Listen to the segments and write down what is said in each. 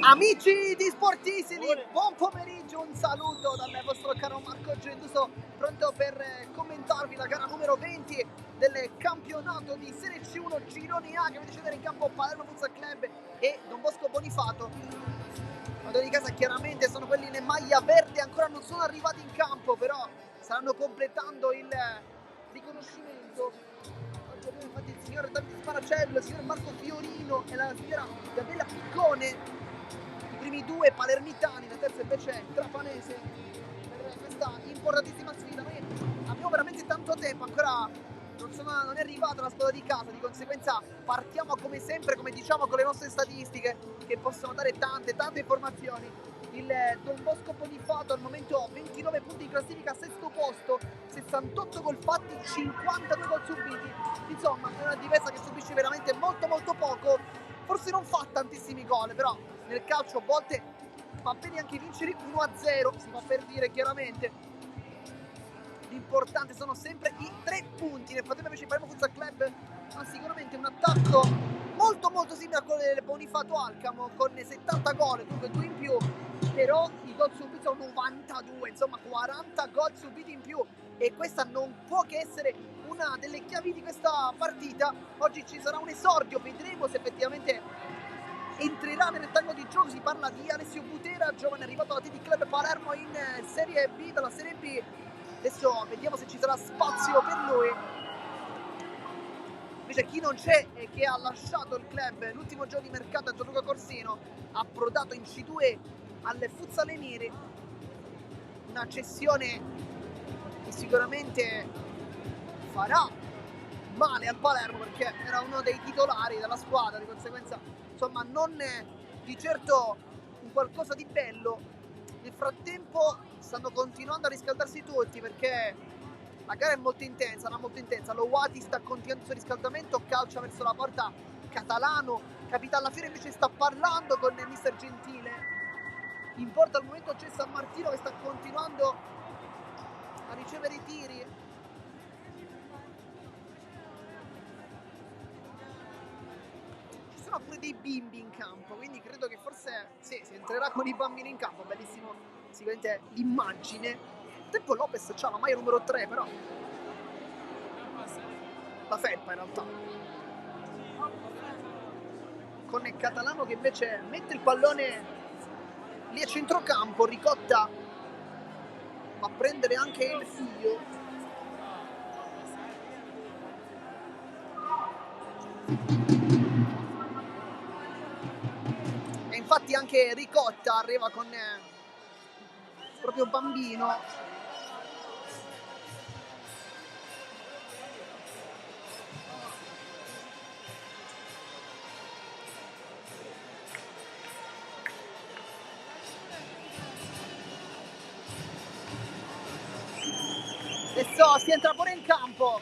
Amici di Sportissimi, buon pomeriggio, un saluto dal vostro caro Marco Genduso, pronto per commentarvi la gara numero 20 del campionato di Serie C1 Gironi A che vede scendere in campo Palermo Futsal Club e Don Bosco Bonifato. Padroni di casa chiaramente sono quelli in maglia verde, ancora non sono arrivati in campo, però stanno completando il riconoscimento. Oggi abbiamo infatti il signor Davide Sparacello, il signor Marco Fiorino e la signora Gabriella Piccone, i primi due palermitani, la terza invece è trapanese per questa importantissima sfida. Noi abbiamo veramente tanto tempo, ancora non è arrivata la squadra di casa, di conseguenza partiamo come sempre, come diciamo, con le nostre statistiche che possono dare tante informazioni. Il Don Bosco Bonifato al momento 29 punti in classifica, sesto posto, 68 gol fatti, 52 gol subiti. Insomma, è una difesa che subisce veramente molto poco. Forse non fa tantissimi gol, però nel calcio a volte va bene anche vincere 1-0, si fa per dire chiaramente. L'importante sono sempre i 3 punti. Nel frattempo invece il Palermo Futsal Club ha sicuramente un attacco molto simile a quello del Bonifato Alcamo, con 70 gol, dunque 2 in più, però i gol subiti sono 92, insomma 40 gol subiti in più, e questa non può che essere una delle chiavi di questa partita. Oggi ci sarà un esordio, vedremo se effettivamente entrerà nel rettangolo di gioco. Si parla di Alessio Butera, giovane arrivato alla TD Club Palermo in Serie B, dalla Serie B. Adesso vediamo se ci sarà spazio per lui. Invece chi non c'è e che ha lasciato il club l'ultimo giorno di mercato è Gianluca Corsino, approdato in C2 alle Futsal Neri. Una cessione che sicuramente farà male al Palermo, perché era uno dei titolari della squadra, di conseguenza insomma non di certo un qualcosa di bello. Nel frattempo stanno continuando a riscaldarsi tutti, perché la gara è molto intensa, Lo Wati sta continuando il suo riscaldamento, calcia verso la porta Catalano, Capitan Lafiore invece sta parlando con mister Gentile. In porta al momento c'è San Martino che sta continuando a ricevere i tiri. Ci sono pure dei bimbi in campo, quindi credo che forse sì, si entrerà con i bambini in campo. Bellissimo sicuramente l'immagine. Al tempo Lopez c'ha la maglia numero 3, però la felpa in realtà, con Catalano che invece mette il pallone lì a centrocampo. Ricotta va a prendere anche il figlio. E infatti anche Ricotta arriva con il proprio bambino. Adesso si entra pure in campo.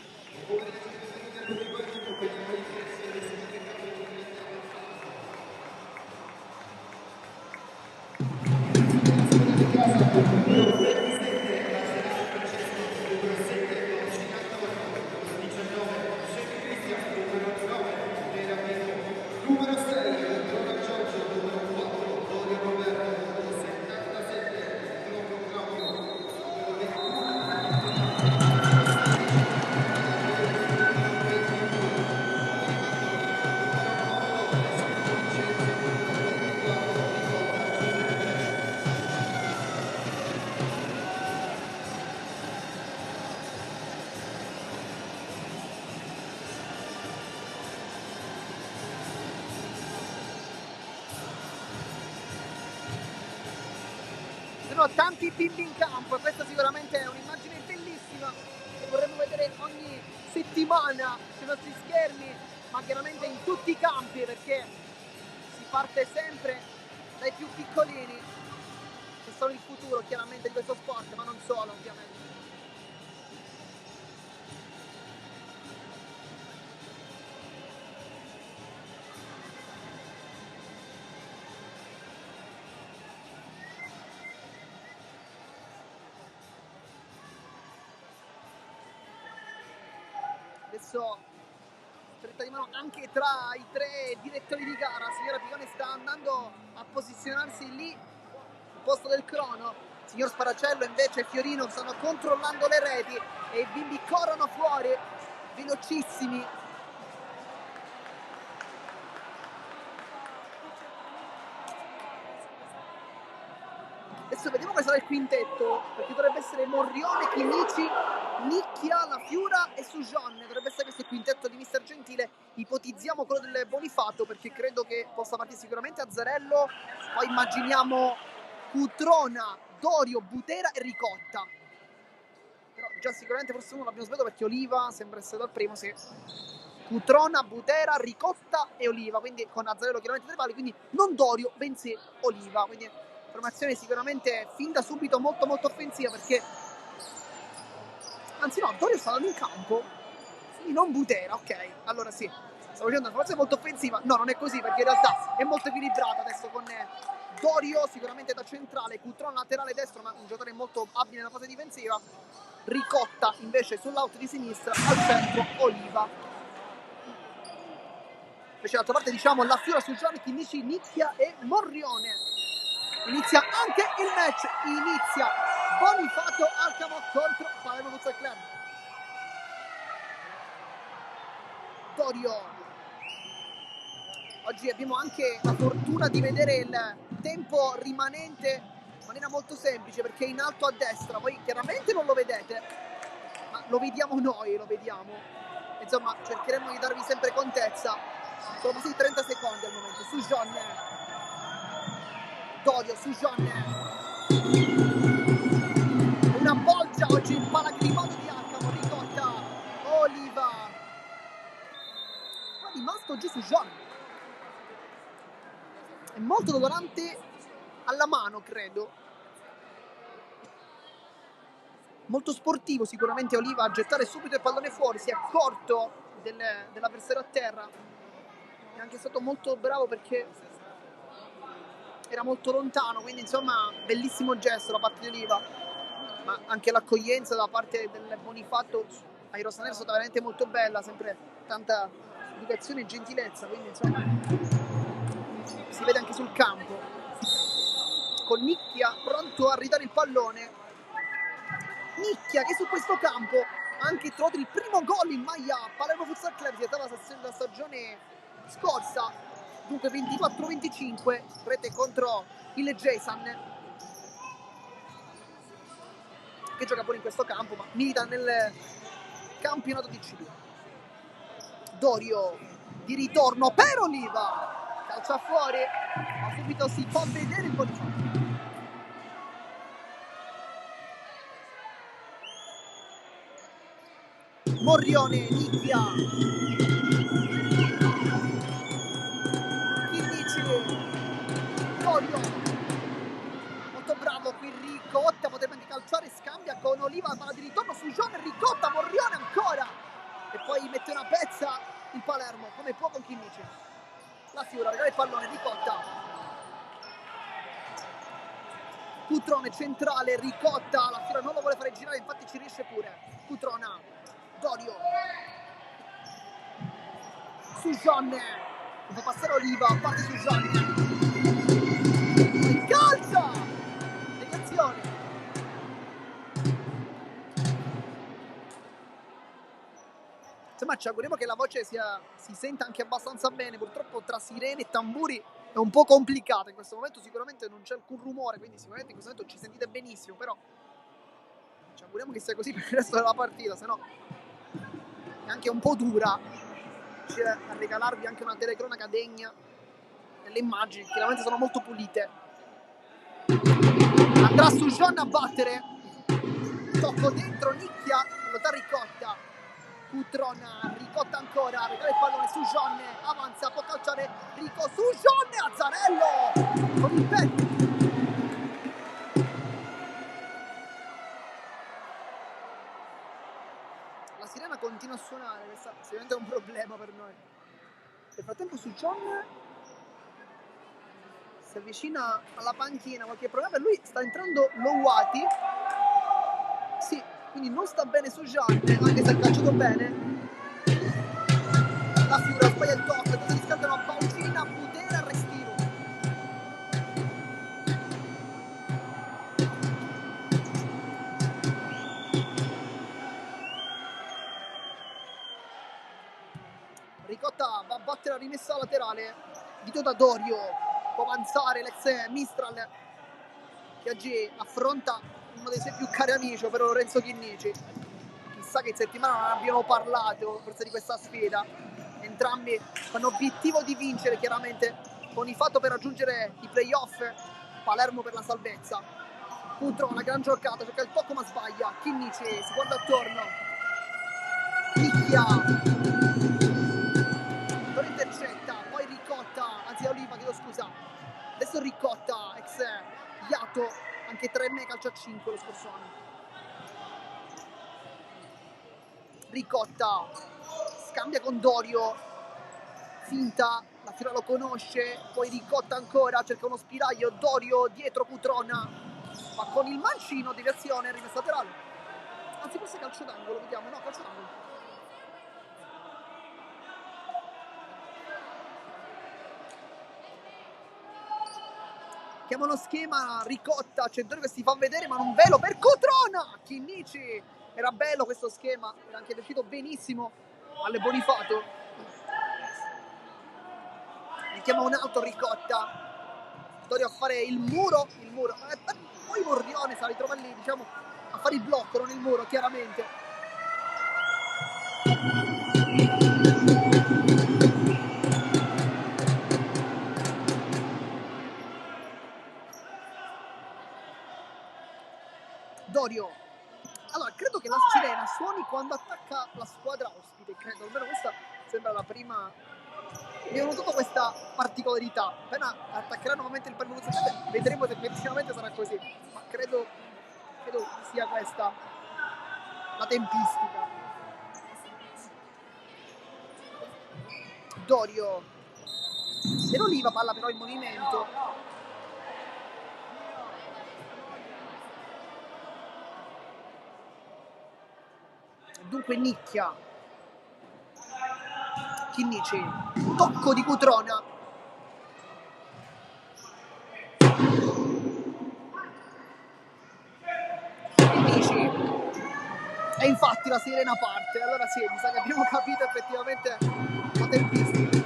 Sono tanti bimbi in campo e questa sicuramente è un'immagine bellissima che vorremmo vedere ogni settimana sui nostri schermi, ma chiaramente in tutti i campi, perché si parte sempre dai più piccolini, che sono il futuro chiaramente di questo sport, ma non solo ovviamente. Adesso stretta di mano anche tra i tre direttori di gara. Signora Picone sta andando a posizionarsi lì al posto del crono. Signor Sparacello invece e Fiorino stanno controllando le reti e i bimbi corrono fuori velocissimi. Adesso vediamo quale sarà il quintetto, perché dovrebbe essere Morrione, Chimici, Nicchia, La Fiura e Sujon. Dovrebbe essere questo il quintetto di Mister Gentile. Ipotizziamo quello del Bonifato, perché credo che possa partire sicuramente Azzarello. Poi immaginiamo Cutrona, Dorio, Butera e Ricotta. Però già sicuramente forse uno l'abbiamo sbagliato, perché Oliva sembra essere dal primo, sì. Cutrona, Butera, Ricotta e Oliva, quindi con Azzarello chiaramente tra i pali, quindi non Dorio, bensì Oliva. Quindi formazione sicuramente fin da subito molto offensiva, perché anzi no, Dorio sta andando in campo, quindi non Butera, ok, allora sì, stavo dicendo una formazione molto offensiva. No, non è così, perché in realtà è molto equilibrata adesso, con Dorio sicuramente da centrale, Cutron laterale destro, ma un giocatore molto abile nella fase difensiva, Ricotta invece sull'out di sinistra, al centro Oliva. Invece d'altra parte diciamo La Fiora, Sujon, Chimici, Nicchia e Morrione. Inizia anche il match, inizia Bonifato Alcamo contro Palermo Futsal Club. Dorio. Oggi abbiamo anche la fortuna di vedere il tempo rimanente in maniera molto semplice, perché è in alto a destra. Voi chiaramente non lo vedete, ma lo vediamo noi, lo vediamo. Insomma, cercheremo di darvi sempre contezza. Sono passati 30 secondi al momento. Sujon, Dorio, Sujon, una bolgia oggi in palagrimodo di Alcamo, Ricotta, Oliva, ma rimasto oggi Sujon, è molto dolorante alla mano, credo, molto sportivo sicuramente Oliva a gettare subito il pallone fuori. Si è accorto dell'avversario a terra, è anche stato molto bravo perché era molto lontano, quindi insomma bellissimo gesto da parte di Oliva, ma anche l'accoglienza da parte del Bonifato ai rossoneri è stata veramente molto bella, sempre tanta educazione e gentilezza, quindi insomma si vede anche sul campo, con Nicchia pronto a ridare il pallone. Nicchia che su questo campo ha anche trovato il primo gol in maglia Palermo Futsal Club, si trattava la stagione scorsa, dunque 24-25, rete contro il Jason, che gioca pure in questo campo, ma milita nel campionato di C2. Dorio di ritorno per Oliva, calcia fuori, ma subito si fa vedere il Bonifato. Morrione, Nicchia, Chimici, Dorio, molto bravo qui Ricotta, potrebbe anche calciare, scambia con Oliva, palla di ritorno su John, Ricotta, Morrione ancora, e poi mette una pezza il Palermo, come può con Chimici. La Fiora, regala il pallone, Ricotta, Cutrone centrale, Ricotta, la Fiora non lo vuole fare girare, infatti ci riesce pure. Cutrona, Dorio, Sujon, fa passare Oliva, parte Sujon, calcia, deviazione. Insomma, ci auguriamo che la voce si senta anche abbastanza bene. Purtroppo tra sirene e tamburi è un po' complicata in questo momento, sicuramente non c'è alcun rumore, quindi sicuramente in questo momento ci sentite benissimo, però ci auguriamo che sia così per il resto della partita, se no è anche un po' dura riuscire a regalarvi anche una telecronaca degna delle immagini, che chiaramente sono molto pulite. Andrà su John a battere, tocco dentro, Nicchia, lo dà Ricotta, Cutrona, Ricotta ancora, regala il pallone su John, avanza, può calciare Rico su John, Azzarello con il petto. La sirena continua a suonare, questo sicuramente è un problema per noi. Nel frattempo su John si avvicina alla panchina, qualche problema per lui, sta entrando Lowati, sì, quindi non sta bene su John, anche se ha calciato bene. La Fiura sbaglia il tocco, dove riscattano a Paolina, Budera, Restino. Ricotta va a battere la rimessa laterale, Vito da Dorio, può avanzare l'ex Mistral, che oggi affronta uno dei suoi più cari amici, ovvero Lorenzo Chinnici. Chissà che in settimana non abbiano parlato forse di questa sfida. Entrambi con l'obiettivo di vincere, chiaramente Bonifato per raggiungere i playoff, Palermo per la salvezza. Cutro, una gran giocata, cerca il tocco ma sbaglia. Chinnici si guarda attorno, picchia, non intercetta, poi Ricotta, anzi Oliva, chiedo scusa. Adesso Ricotta, ex Iato, anche 3M calcio a 5 lo scorso anno. Ricotta scambia con Dorio, finta, la Fiora lo conosce, poi Ricotta ancora, cerca uno spiraglio, Dorio dietro Cutrona, ma con il mancino, deviazione, rimessa laterale. Anzi forse calcio d'angolo, vediamo, no, calcio d'angolo. Chiama uno schema, Ricotta, c'è Dorio che si fa vedere, ma non velo per Cutrona! Chinnici, era bello questo schema, era anche riuscito benissimo alle Bonifato. Ne chiama un altro Ricotta, Dorio a fare il muro, poi Morrione sa ritrova lì, diciamo, a fare il blocco, non il muro, chiaramente. Dorio, allora credo che la sirena suoni quando attacca la squadra ospite, credo, almeno questa sembra la prima. Abbiamo notato questa particolarità. Appena attaccherà nuovamente il Palermo, vedremo se effettivamente sarà così, ma credo sia questa la tempistica. Dorio, e Oliva palla però in movimento. Dunque nicchia, Chinnici, tocco di Cutrona, Chinnici, e infatti la sirena parte. Allora sì, mi sa che abbiamo capito effettivamente la tempistica,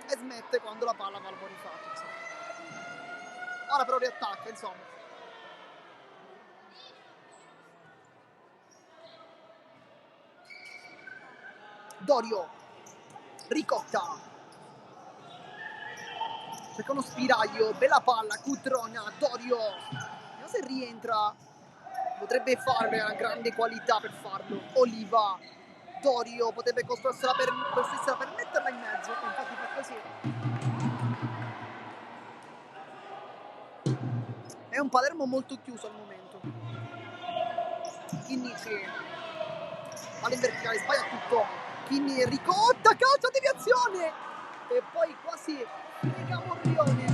e smette quando la palla va al Bonifato, insomma. Ora però riattacca, insomma. Dorio, Ricotta, cerca uno spiraglio, bella palla, Cutrona, Dorio, vediamo se rientra, potrebbe fare una grande qualità per farlo. Oliva, Dorio potrebbe costruirsela per metterla in mezzo, infatti fa così. È un Palermo molto chiuso al momento. Chinnici, palla in verticale, sbaglia tutto. Chinni, Ricotta, calcio, deviazione! E poi quasi piega Morrione.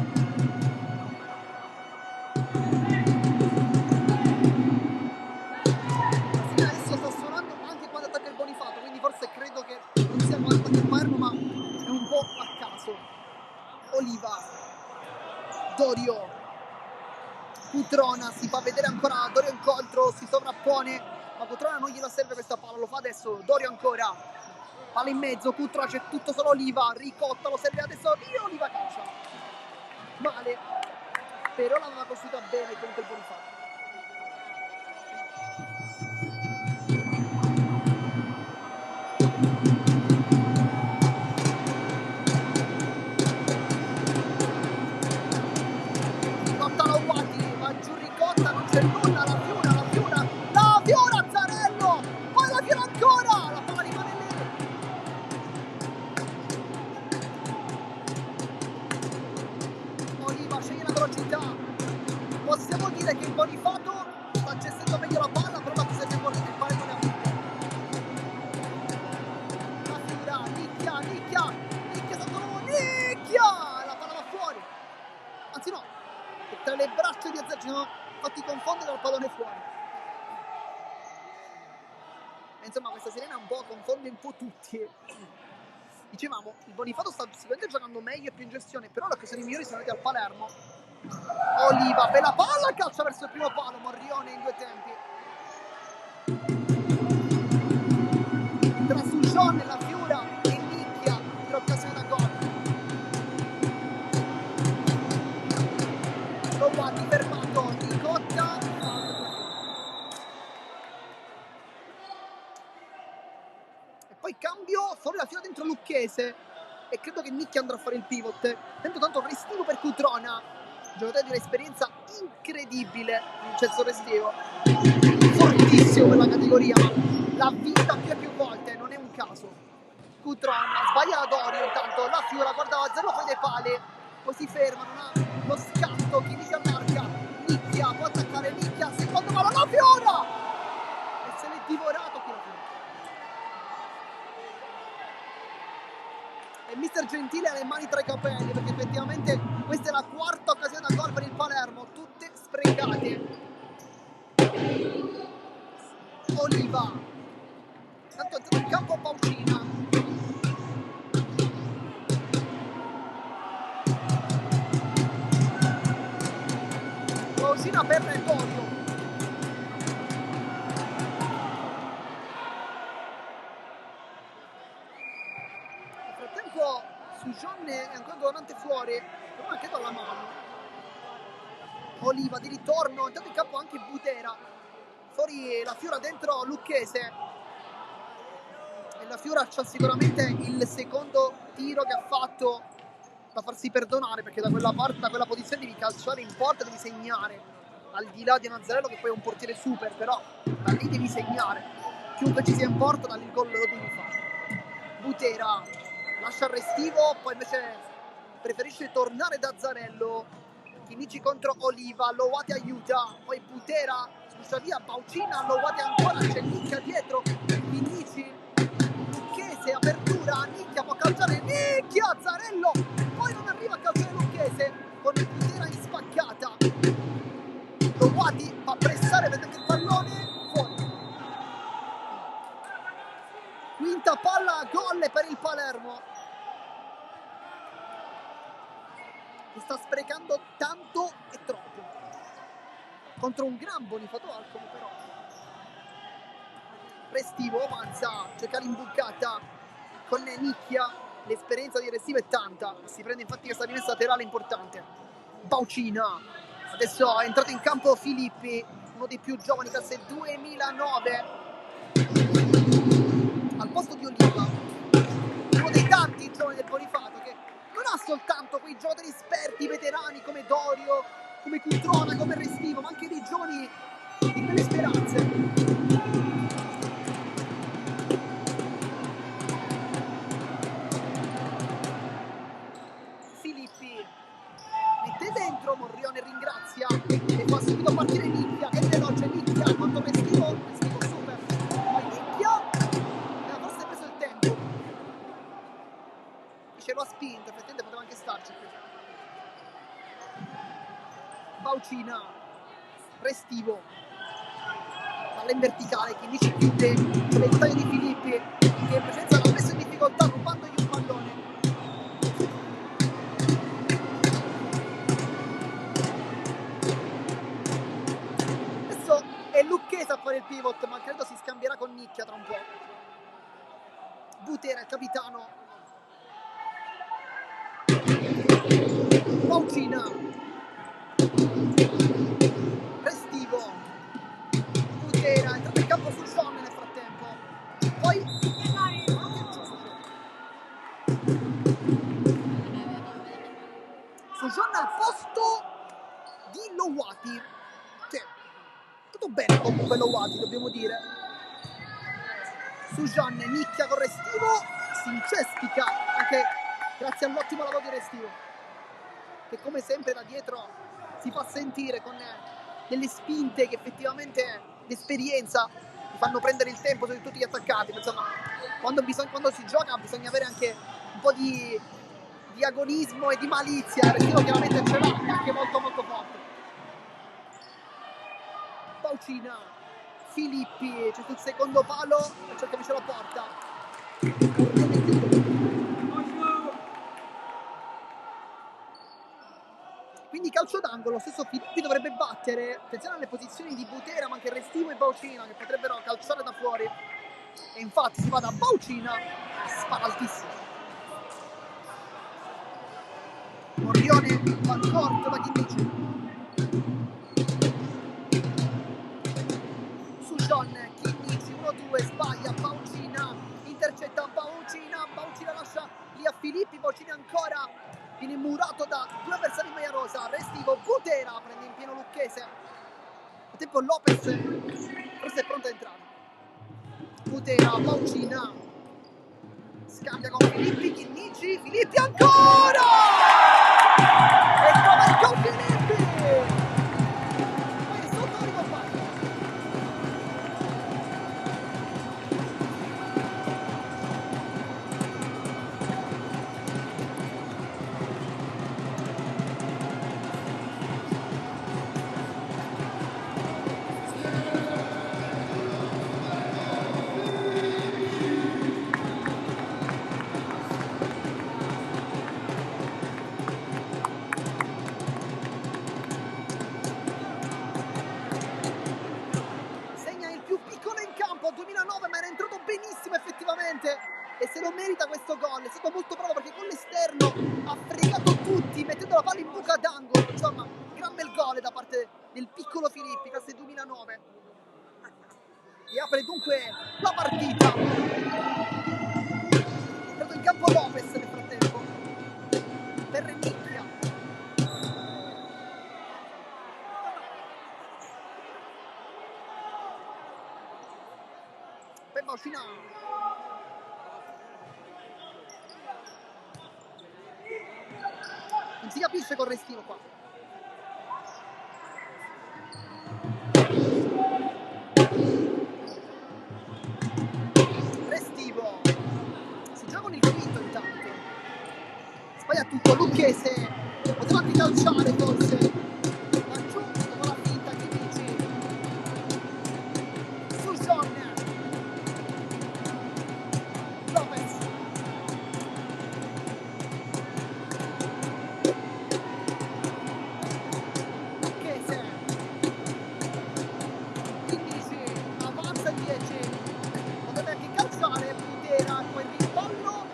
Adesso sta suonando anche quando attacca il Bonifato, quindi forse credo che non sia quando attacca il Palermo, ma è un po' a caso. Oliva, Dorio, Cutrona, si fa vedere ancora Dorio incontro, si sovrappone, ma Cutrona non gliela serve questa palla, lo fa adesso. Dorio ancora, palla in mezzo, Cutrona, c'è tutto solo Oliva, Ricotta lo serve adesso, Oliva calcia male, però l'aveva costruita bene contro il Bonifato. Ricotta Lauati, va giù Ricotta, non c'è nulla, la Fiora, Zarello, poi la Fiora ancora, la palla rimane lì. Oliva sceglie la velocità, possiamo dire che il Bonifato sta gestendo meglio la palla, però la cosa che vuole il Palermo ne ha vinto. La Fiora, nicchia sotto l'uomo, la palla va fuori, anzi no, tra le braccia di Azzurri ci sono fatti confondere dal pallone fuori. insomma questa sirena un po' confonde un po' tutti. Dicevamo, il Bonifato sta sicuramente giocando meglio e più in gestione, però le occasioni migliori sono andate al Palermo. Oliva, bella palla, calcia verso il primo palo, Morrione in due tempi. Tra Sujon, La Fiura e Nicchia per occasione da gol. Lowati fermato, Ricotta. E poi cambio, fuori La Fiura dentro Lucchese. E credo che Nicchia andrà a fare il pivot. Tanto Restivo per Cutrona. Giocatore di un'esperienza incredibile, Vincenzo Restivo. Fortissimo per la categoria, ma l'ha vinta più e più volte, non è un caso. Cutrona sbaglia la Dorio, intanto La Fiura guardava zero fuori dai pali, poi si ferma, non ha lo scatto, chi dice allarga, Nicchia, può attaccare Nicchia, secondo palo La Fiura! E se l'è divorato qui La Fiura. E mister Gentile ha le mani tra i capelli, perché effettivamente questa è la quarta occasione da gol per il Palermo, tutte sprecate. Oliva, tanto è entrato in campo Paucina. Paucina per Dorio. Nel frattempo Sujon è ancora dolorante fuori, però anche alla mano. Oliva di ritorno, è entrato in campo anche Butera. Fuori La Fiura, dentro Lucchese. E La Fiura c'ha sicuramente il secondo tiro che ha fatto da farsi perdonare, perché da quella parte, da quella posizione devi calciare in porta, devi segnare, al di là di Nazzarello che poi è un portiere super, però da lì devi segnare, chiunque ci sia in porta da lì il gol lo devi fare. Butera lascia il Restivo, poi invece preferisce tornare da Zarello. Chinici contro Oliva, Lowati aiuta, poi Butera spusta via, Paucina, Lowati ancora, c'è Nicchia dietro, Chinici, Lucchese, apertura, Nicchia può calciare, Nicchia, Zarello, poi non arriva a calciare Lucchese, con Butera in spaccata, Lowati fa pressare, vedete il pallone, fuori. Quinta palla a gol per il Palermo, che sta sprecando tanto e troppo contro un gran Bonifato Alcom, però. Restivo avanza, cerca l'imbucata con Nicchia, l'esperienza di Restivo è tanta, si prende infatti questa rimessa laterale importante. Paucina, adesso è entrato in campo Filippi, uno dei più giovani, classe 2009, al posto di Oliva, uno dei tanti giovani del Bonifato che non ha soltanto quei giocatori esperti, veterani come Dorio, come Cutrona, come Restivo, ma anche dei giovani di quelle speranze. Filippi mette dentro, Morrione ringrazia e fa subito partire Nicchia, che veloce Nicchia contro Restivo, Restivo super, poi Nicchia e forse ha preso il tempo, dice lo ha spinto, effettivamente poteva anche starci qui. Paucina, Restivo, palla in verticale, chi dice chiude con le taglie di Filippi, che in presenza l'ha messo in difficoltà rubandogli un pallone. Adesso è Lucchese a fare il pivot, ma credo si scambierà con Nicchia tra un po'. Butera, il capitano. Paucina, Restivo, Butera, è entrato in campo sul Son nel frattempo. Poi Sujon al posto di Lowati, che tutto bene comunque Lowati, dobbiamo dire. Sujon, Nicchia con Restivo, si incespica anche grazie all'ottimo lavoro di Restivo, che come sempre da dietro si fa sentire con delle spinte che effettivamente l'esperienza ti fanno prendere il tempo su tutti gli attaccanti. Insomma, quando si gioca bisogna avere anche un po' di agonismo e di malizia. Restivo chiaramente ce l'ha, è anche molto molto forte. Paucina, Filippi, c'è sul secondo palo e cerca vicino la porta. Quindi calcio d'angolo, stesso Filippi dovrebbe battere. Attenzione alle posizioni di Butera, ma anche Restivo e Baucina che potrebbero calciare da fuori. E infatti si va da Baucina, spara altissimo. Morrione va corto da Chinnici. Su John, Chinnici 1-2, sbaglia, Baucina, intercetta Baucina, Baucina lascia lì a Filippi, Baucina ancora, viene murato da due avversari in maglia rosa, Restivo, Butera, prende in pieno Lucchese. A tempo Lopez, forse è pronto a entrare. Butera, Baucina, scambia con Filippi, Chinnici, Filippi ancora! E trova il gol Filippi! Poi sotto arriva Bagno. Segna il più piccolo in campo, 2009, ma era entrato benissimo effettivamente e se lo merita questo gol. È stato molto bravo perché con l'esterno ha fregato tutti mettendo la palla in buca d'angolo. Insomma, gran bel gol da parte del piccolo Filippi, classe 2009, e apre dunque la partita. È entrato in campo Lopez nel frattempo per Nicchia. Per Baucina. Non si capisce con Restivo qua. Restivo si gioca con il quinto intanto, sbaglia tutto, Lucchese poteva anche calciare forse, ma giù dopo la finta che dici su John, Lopez, Lucchese, 15, avanza 10, potrebbe anche calciare, Butera, poi il rimpallo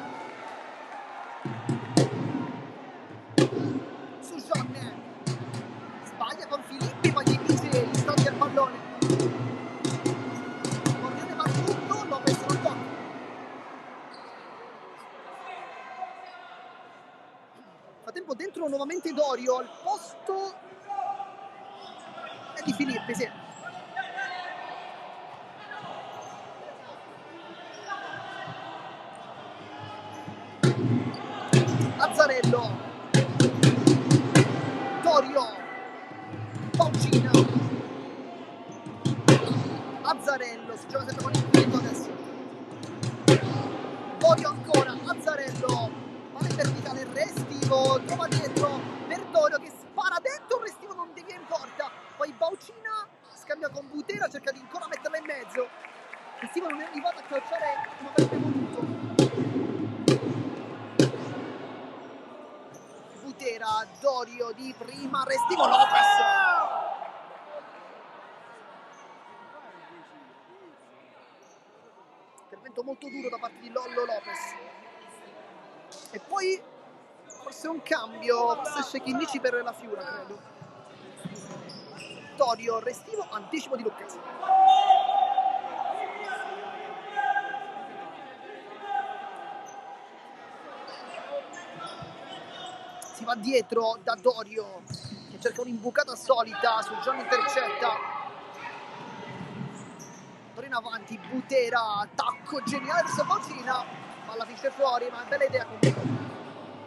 su John, sbaglia con Filippi, ma gli dice gli stoglie il pallone. Morrione va tutto, Lopez non tocca. Frattempo dentro nuovamente Dorio, al posto è di Filippi, sì. Azzarello, Dorio, Baucina, Azzarello, si gioca sempre con il quinto adesso. Dorio ancora, Azzarello, palla in verticale, Restivo, trova dietro per Dorio che spara dentro, Restivo non devia in porta. Poi Baucina scambia con Butera, cerca di ancora metterla in mezzo. Restivo non è arrivato a calciare come avrebbe voluto. Butera, Dorio di prima, Restivo, Lopez. Intervento molto duro da parte di Lollo Lopez. E poi forse un cambio, esce Chinnici per la Fiura, credo. Dorio, Restivo, anticipo di Lucchese. Si va dietro da Dorio che cerca un'imbucata solita su John, intercetta. Torna in avanti, Butera, attacco geniale verso Baucina, palla finisce fuori, ma è bella idea comunque.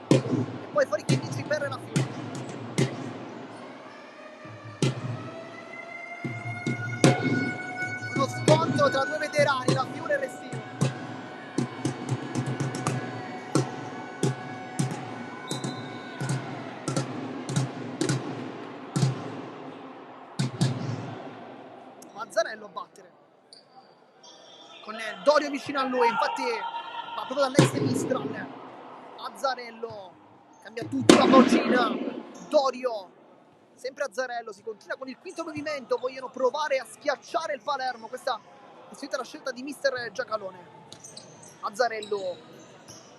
E poi fuori Chinnici per la Fiura. Uno scontro tra due veterani, la Fiura e Restivo. Azzarello a battere, con Dorio vicino a lui, infatti va proprio dall'ex Mistral. Azzarello cambia tutto la vocina, Dorio, sempre Azzarello, si continua con il quinto movimento, vogliono provare a schiacciare il Palermo, questa è stata la scelta di mister Giacalone. Azzarello,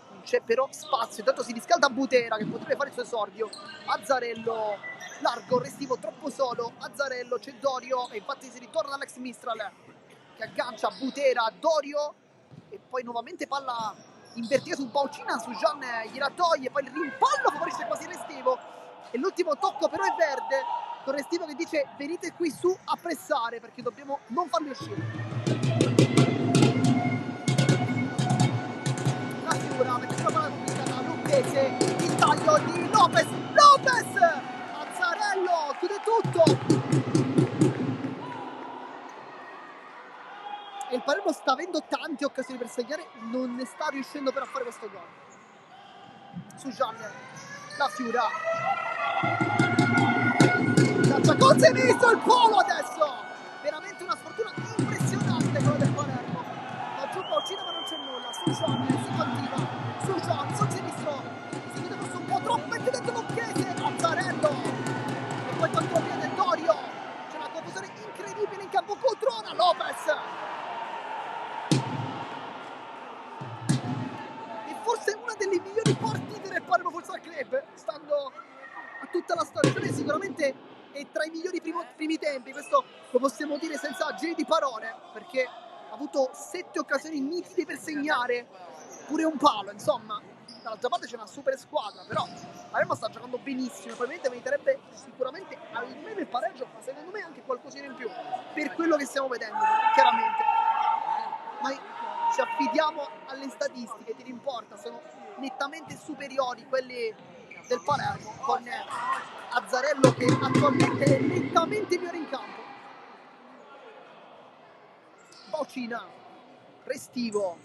non c'è però spazio, intanto si riscalda Butera che potrebbe fare il suo esordio. Azzarello, largo, Restivo troppo solo, Azzarello, c'è Dorio e infatti si ritorna dall'ex Mistral che aggancia Butera, Dorio e poi nuovamente palla invertita su Baucina, su Gian gliela toglie, poi il rimpallo favorisce quasi Restivo e l'ultimo tocco però è verde, con Restivo che dice venite qui su a pressare perché dobbiamo non farli uscire. La figura, perché la palla complicata, Lucchese, il taglio di Lopez, Azzarello chiude tutto e il Palermo sta avendo tante occasioni per segnare, non ne sta riuscendo però a fare questo gol. Su Gian, la Fiura, caccia con sinistro il polo adesso, veramente una sfortuna impressionante quella del Palermo. Da giù Baucina ma non c'è nulla, su Gian si continua, su Gian, sul sinistro, si chiude forse un po' troppo, mette dentro Lucchese, Azzarello e poi contropiede Dorio, c'è una confusione incredibile in campo, Cotrona, Lopez. Forse una delle migliori partite del Palermo Futsal Club, stando a tutta la stagione, sicuramente è tra i migliori primi tempi, questo lo possiamo dire senza giri di parole, perché ha avuto 7 occasioni nitide per segnare, pure un palo, insomma. Dall'altra parte c'è una super squadra, però Palermo sta giocando benissimo, probabilmente meriterebbe sicuramente almeno il pareggio, ma secondo me anche qualcosina in più, per quello che stiamo vedendo, chiaramente. Ma ci affidiamo alle statistiche, ti importa, sono nettamente superiori quelli del Palermo, con Azzarello che attualmente è nettamente migliore in campo. Baucina, Restivo,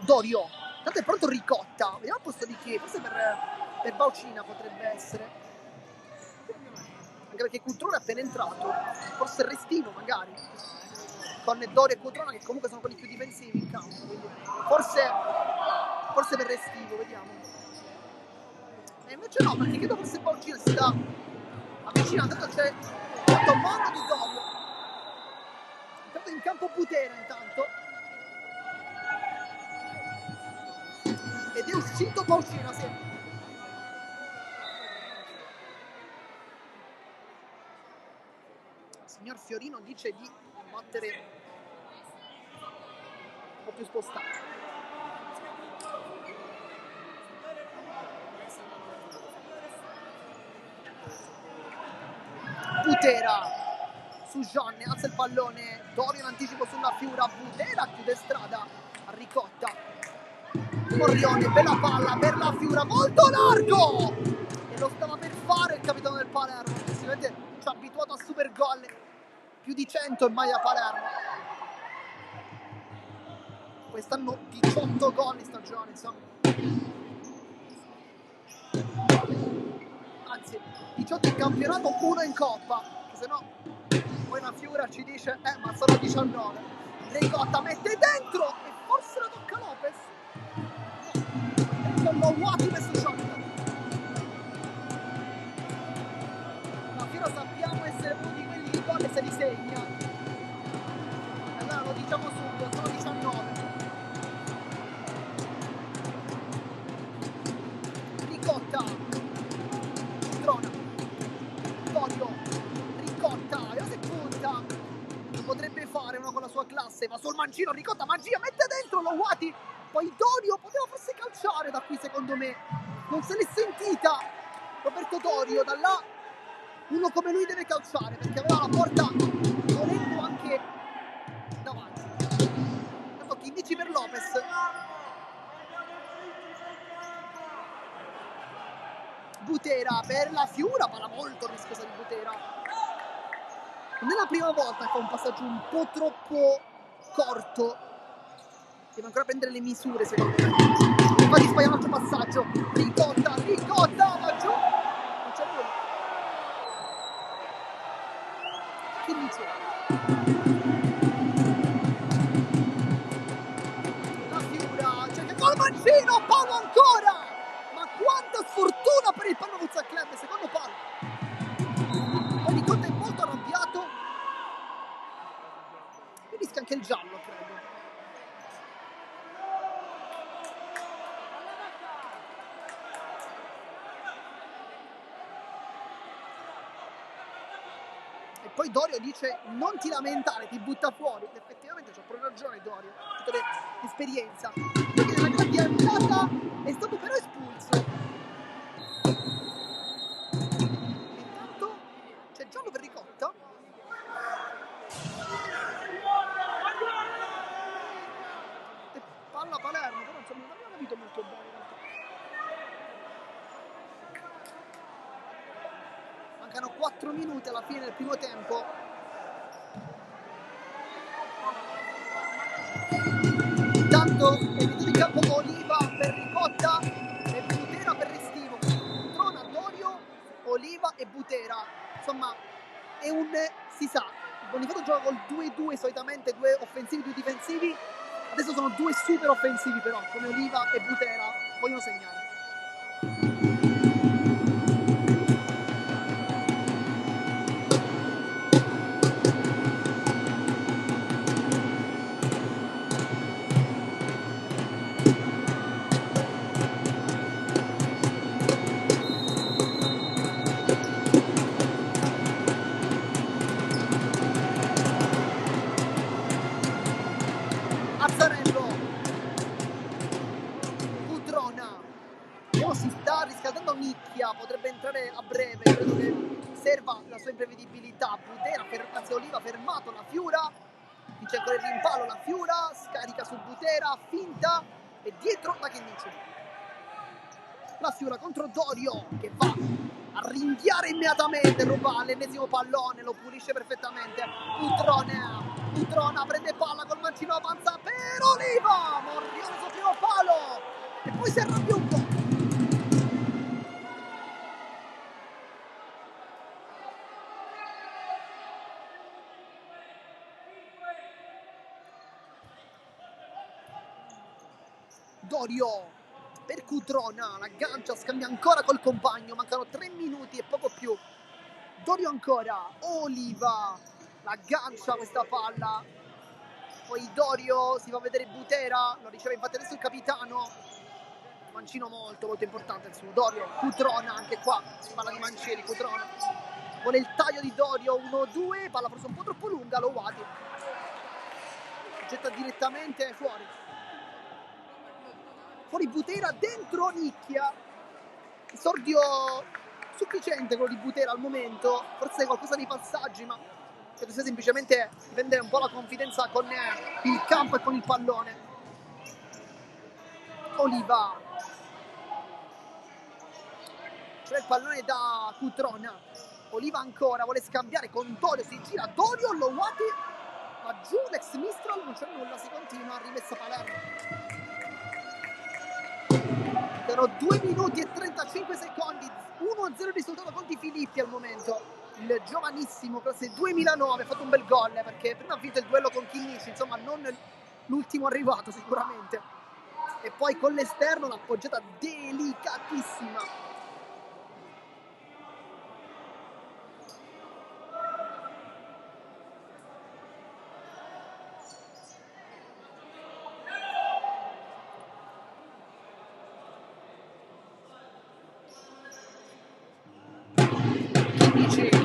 Dorio, tanto è pronto Ricotta, vediamo al posto di chi, forse per Baucina potrebbe essere, anche perché Cultrone è appena entrato, forse Restivo magari, con Dorio e Cotrona che comunque sono quelli più difensivi in campo, quindi forse per Restivo, vediamo. E invece no, perché credo forse Baucina si sta avvicinando, tanto c'è tanto mano di Dorio, intanto in campo Butera intanto, ed è uscito Baucina, sì. Il signor Fiorino dice di battere un po' più spostato. Butera su Gian, alza il pallone, Dorio in anticipo sulla Fiura, Butera chiude strada a Ricotta, Morrione, bella palla per la Fiura, molto largo e lo stava per fare il capitano del Palermo, sicuramente ci ha abituato a super gol, più di 100 in maglia Palermo, quest'anno 18 gol in stagione, insomma, anzi 18 in campionato, 1 in coppa, se no poi la Fiura ci dice ma sono 19. Ricotta mette dentro e forse la tocca Lopez, con Lowati messo shot. La Fiura sappiamo essere uno di quelli che gol se li segna, allora lo diciamo subito, sono 19. Ricotta, Trona, Dorio, Ricotta, vediamo se punta, lo potrebbe fare uno con la sua classe, va sul mancino, Ricotta, magia, mette dentro Lowati, poi Dorio poteva forse calciare da qui secondo me, non se l'è sentita Roberto Dorio, da là uno come lui deve calciare perché aveva la porta volendo anche davanti. Tanto chi dici per Lopez, Butera per la Fiura, palla molto rischiosa di Butera, non è la prima volta che fa un passaggio un po' troppo corto, deve ancora prendere le misure secondo me, infatti sbaglia un altro passaggio, Ricotta va giù, non c'è nulla, che dice? il palo Futsal Club, secondo palo. Poi Ricotta è molto arrabbiato. E rischia anche il giallo, credo. E poi Dorio dice non ti lamentare, ti butta fuori. Ed effettivamente c'ha proprio ragione Dorio, tutta l'esperienza. Perché nella grande andata è stato però espulso. Intanto c'è giallo per Ricotta. E palla Palermo, però insomma non abbiamo capito molto bene. Mancano 4 minuti alla fine del primo tempo. Intanto è venuto in campo Oliva per Ricotta e Butera per Restivo. Trona, Dorio, Oliva e Butera. Insomma, è un, si sa, il Bonifacio gioca col 2-2 solitamente, 2 offensivi, 2 difensivi. Adesso sono 2 super offensivi però, come Oliva e Butera vogliono segnare. Azzarello, Cutrona, si sta riscaldando Nicchia, potrebbe entrare a breve, credo che serva la sua imprevedibilità. Butera, anzi Oliva fermato, la Fiura, vince ancora il rimpallo, la Fiura, scarica su Butera, finta e dietro la Chinnici. La Fiura contro Dorio che va a ringhiare immediatamente, ruba l'ennesimo pallone, lo pulisce perfettamente. Cutrona prende palla col mancino, avanza per Oliva, Morrione sul primo palo e poi si arrabbia un po'. Dorio per Cutrona, l'aggancia, scambia ancora col compagno, mancano 3 minuti e poco più. Dorio ancora, Oliva, l'aggancia questa palla, poi Dorio si fa vedere Butera, lo riceve infatti adesso il capitano, mancino molto importante il suo. Dorio, Cutrona, anche qua si parla di mancieri, Cutrona vuole il taglio di Dorio, 1-2, palla forse un po' troppo lunga, lo Wati getta direttamente fuori. Fuori Butera, dentro Nicchia. Esordio sufficiente quello di Butera al momento, forse qualcosa nei passaggi, ma credo sia semplicemente prendere un po' la confidenza con il campo e con il pallone. Oliva, c'è il pallone da Cutrona. Oliva ancora, vuole scambiare con Dorio, si gira Dorio, lo Wati, ma giù l'ex Mistral, non c'è nulla, si continua, rimessa Palermo. Sono 2 minuti e 35 secondi, 1-0 il risultato con Di Filippi al momento, il giovanissimo, classe 2009, ha fatto un bel gol perché prima ha vinto il duello con Chinnici, insomma non l'ultimo arrivato sicuramente, e poi con l'esterno l'appoggiata delicatissima.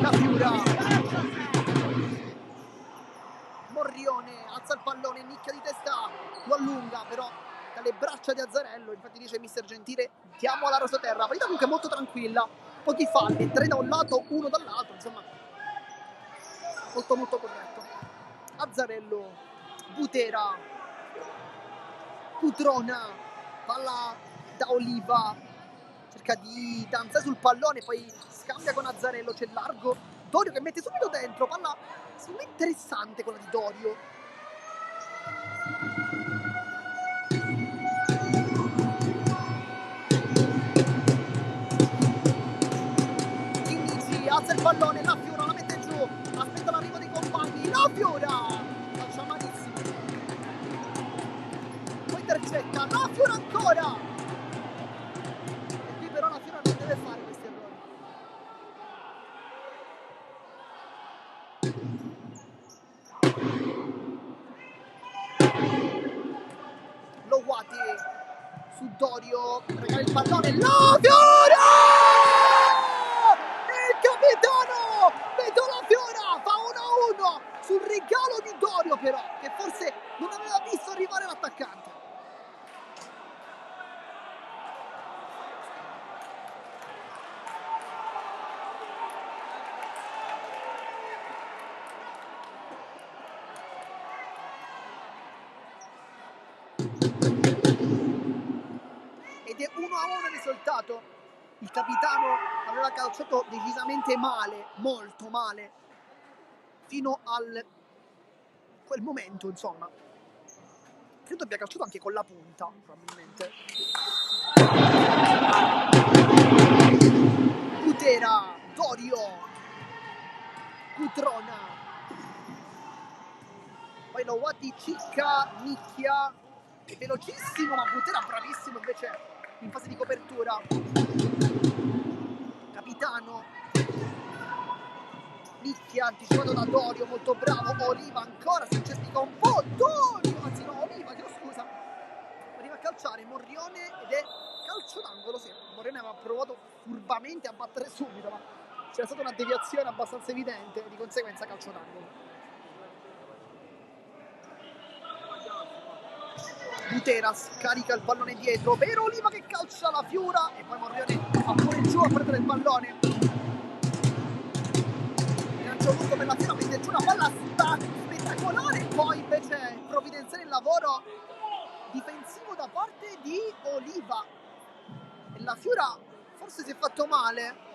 La Fiura, Morrione alza il pallone, nicchia di testa, lo allunga però dalle braccia di Azzarello, infatti dice mister Gentile diamo alla rasoterra, partita comunque molto tranquilla, pochi falli, 3 da un lato, 1 dall'altro, insomma molto corretto. Azzarello, Butera, Cutrona, palla da Oliva, cerca di danzare sul pallone, poi scambia con Azzarello, c'è largo, Dorio che mette subito dentro, palla secondo me interessante quella di Dorio. Chinnici alza il pallone, la Fiora la mette giù, aspetta l'arrivo dei compagni, la Fiora faccia malissimo, poi intercetta, la Fiora ancora, e qui però la Fiora non deve fare questo Dorio, regala il pallone, la Fiora! Il capitano Vito La Fiora fa 1-1 sul regalo di Dorio, però, che forse non aveva visto arrivare l'attaccante. Ed è 1-1 il risultato. Il capitano aveva calciato decisamente male, molto male, fino al quel momento, insomma. Credo abbia calciato anche con la punta, probabilmente. Butera, Dorio, Cutrona, poi Lowati cicca, nicchia, è velocissimo, ma Butera bravissimo invece in fase di copertura. Capitano, nicchia, anticipato da Dorio, molto bravo. Oliva ancora, si cerca un po', Dorio, anzi no, Oliva, chiedo scusa, arriva a calciare Morrione ed è calcio d'angolo. Sì, Morrione aveva provato furbamente a battere subito, ma c'era stata una deviazione abbastanza evidente, di conseguenza calcio d'angolo. Buteras carica il pallone dietro per Oliva che calcia la Fiura e poi Morrione va pure giù a prendere il pallone. Lancio lungo per la Fiura, mette giù una palla spettacolare, poi invece provvidenziale il lavoro difensivo da parte di Oliva e la Fiura forse si è fatto male.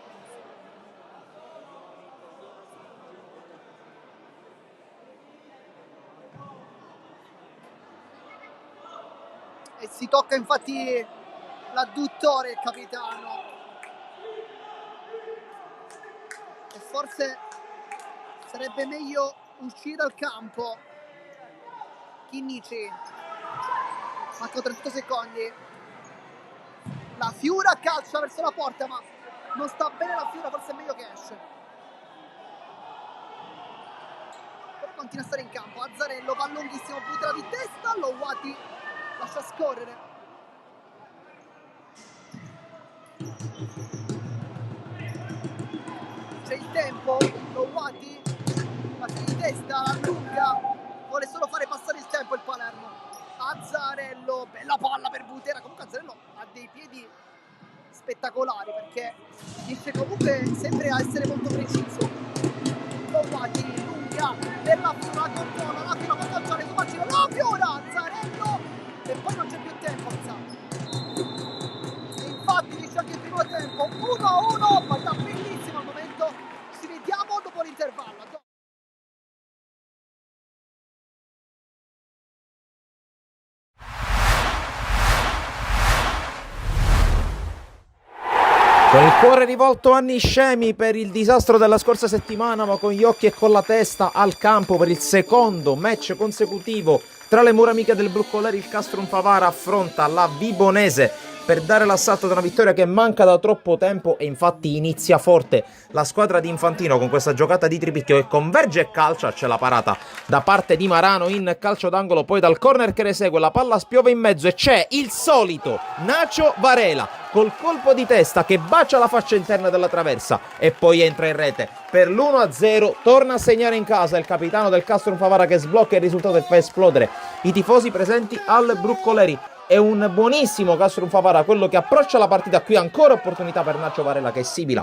E si tocca infatti l'adduttore il capitano. E forse sarebbe meglio uscire dal campo. Chinnici. Manco 38 secondi. La Fiura calcia verso la porta, ma non sta bene la Fiura, forse è meglio che esce. Però continua a stare in campo. Azzarello va lunghissimo, butta di testa, Lowati lascia scorrere. C'è il tempo, Lowati va di testa, allunga, vuole solo fare passare il tempo il Palermo. Azzarello, bella palla per Butera. Comunque Azzarello ha dei piedi spettacolari perché riesce comunque sempre a essere molto preciso. Lowati, lunga, per la Fiora, controlla, la Fiora va a calciare su Macino, la Fiora, Azzarello! E poi non c'è più tempo, e infatti dice anche il primo tempo 1-1, partita bellissima al momento. Ci vediamo dopo l'intervallo. Con il cuore rivolto a Niscemi per il disastro della scorsa settimana, ma con gli occhi e con la testa al campo per il secondo match consecutivo tra le mura amiche del Bruscoleri, il Castrum Favara affronta la Vibonese per dare l'assalto ad una vittoria che manca da troppo tempo e infatti inizia forte la squadra di Infantino con questa giocata di Tripicchio che converge e calcia. C'è la parata da parte di Marano in calcio d'angolo, poi dal corner che ne segue la palla spiove in mezzo e c'è il solito Nacho Varela col colpo di testa che bacia la faccia interna della traversa e poi entra in rete per l'1-0. Torna a segnare in casa il capitano del Castrum Favara che sblocca il risultato e fa esplodere i tifosi presenti al Bruscoleri. È un buonissimo Castrum Favara quello che approccia la partita. Qui ancora opportunità per Nacho Varela che sibila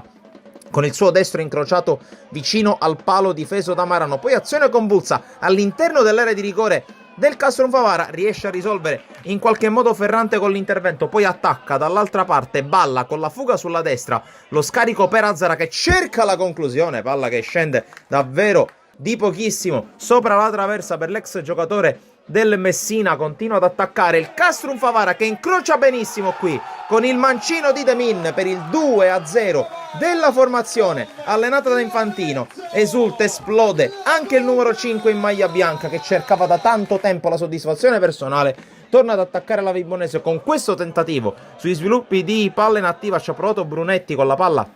con il suo destro incrociato vicino al palo difeso da Marano. Poi azione convulsa all'interno dell'area di rigore del Castrum Favara, riesce a risolvere in qualche modo Ferrante con l'intervento, poi attacca dall'altra parte Balla con la fuga sulla destra, lo scarico per Azzara che cerca la conclusione, palla che scende davvero di pochissimo sopra la traversa per l'ex giocatore del Messina. Continua ad attaccare il Castrum Favara che incrocia benissimo qui con il mancino di Demin per il 2-0 della formazione allenata da Infantino. Esulta, esplode anche il numero 5 in maglia bianca che cercava da tanto tempo la soddisfazione personale. Torna ad attaccare la Vibonese con questo tentativo. Sui sviluppi di palla inattiva ci ha provato Brunetti con la palla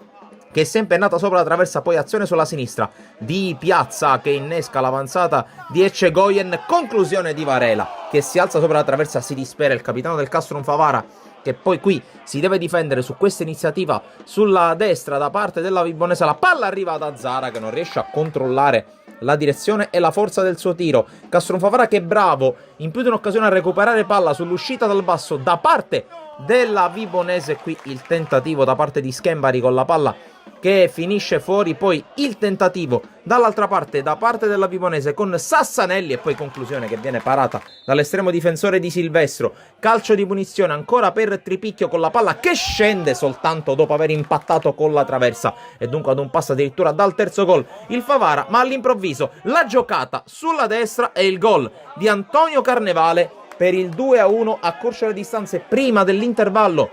che è sempre nata sopra la traversa, poi azione sulla sinistra di Piazza che innesca l'avanzata di Eccegoyen, conclusione di Varela che si alza sopra la traversa, si dispera il capitano del Castrum Favara che poi qui si deve difendere su questa iniziativa sulla destra da parte della Vibonese. La palla arriva da Zara che non riesce a controllare la direzione e la forza del suo tiro. Castronfavara che è bravo in più di un'occasione a recuperare palla sull'uscita dal basso da parte della Vibonese. Qui il tentativo da parte di Schembari con la palla che finisce fuori, poi il tentativo dall'altra parte da parte della Vibonese con Sassanelli e poi conclusione che viene parata dall'estremo difensore di Silvestro. Calcio di punizione ancora per Tripicchio con la palla che scende soltanto dopo aver impattato con la traversa e dunque ad un passo addirittura dal terzo gol il Favara, ma all'improvviso la giocata sulla destra e il gol di Antonio Carnevale per il 2-1 a correre le distanze prima dell'intervallo.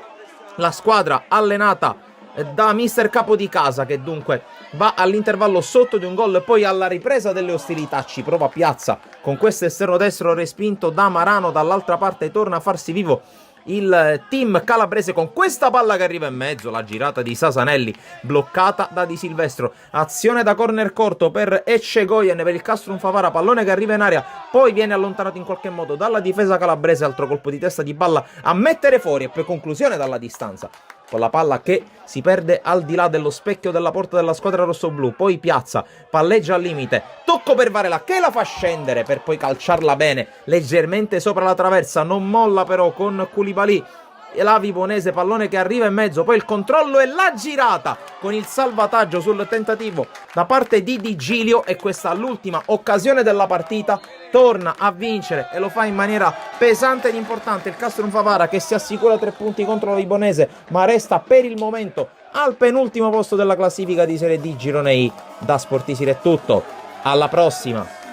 La squadra allenata da mister capo di casa che dunque va all'intervallo sotto di un gol e poi alla ripresa delle ostilità ci prova Piazza con questo esterno destro respinto da Marano. Dall'altra parte torna a farsi vivo il team calabrese con questa palla che arriva in mezzo, la girata di Sasanelli bloccata da Di Silvestro, azione da corner corto per Eccegoyen per il Castronfavara, pallone che arriva in aria poi viene allontanato in qualche modo dalla difesa calabrese, altro colpo di testa di Balla a mettere fuori e poi conclusione dalla distanza con la palla che si perde al di là dello specchio della porta della squadra rossoblù. Poi Piazza palleggia al limite, tocco per Varela che la fa scendere per poi calciarla bene leggermente sopra la traversa, non molla però con Koulibaly e la Vibonese, pallone che arriva in mezzo, poi il controllo e la girata con il salvataggio sul tentativo da parte di Di Gilio e questa l'ultima occasione della partita. Torna a vincere e lo fa in maniera pesante ed importante il Castronfavara che si assicura 3 punti contro la Vibonese ma resta per il momento al penultimo posto della classifica di Serie D Girone I. Da Sportisir è tutto, alla prossima!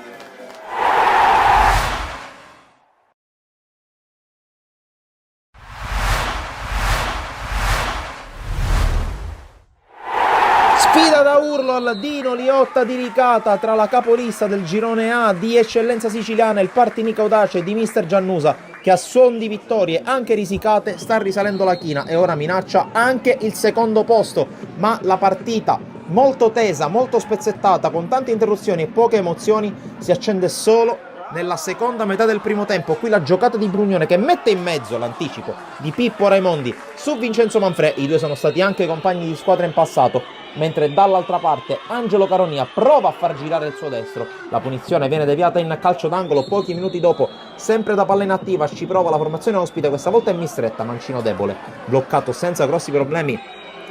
Sfida da urlo al Dino Liotta di Licata tra la capolista del girone A di eccellenza siciliana, il Partinica Audace di mister Giannusa, che a suon di vittorie anche risicate sta risalendo la china e ora minaccia anche il secondo posto. Ma la partita, molto tesa, molto spezzettata, con tante interruzioni e poche emozioni, si accende solo nella seconda metà del primo tempo. Qui la giocata di Brugnone che mette in mezzo l'anticipo di Pippo Raimondi su Vincenzo Manfrè. I due sono stati anche compagni di squadra in passato, mentre dall'altra parte Angelo Caronia prova a far girare il suo destro. La punizione viene deviata in calcio d'angolo. Pochi minuti dopo, sempre da palla inattiva, ci prova la formazione ospite, questa volta è mistretta, mancino debole, bloccato senza grossi problemi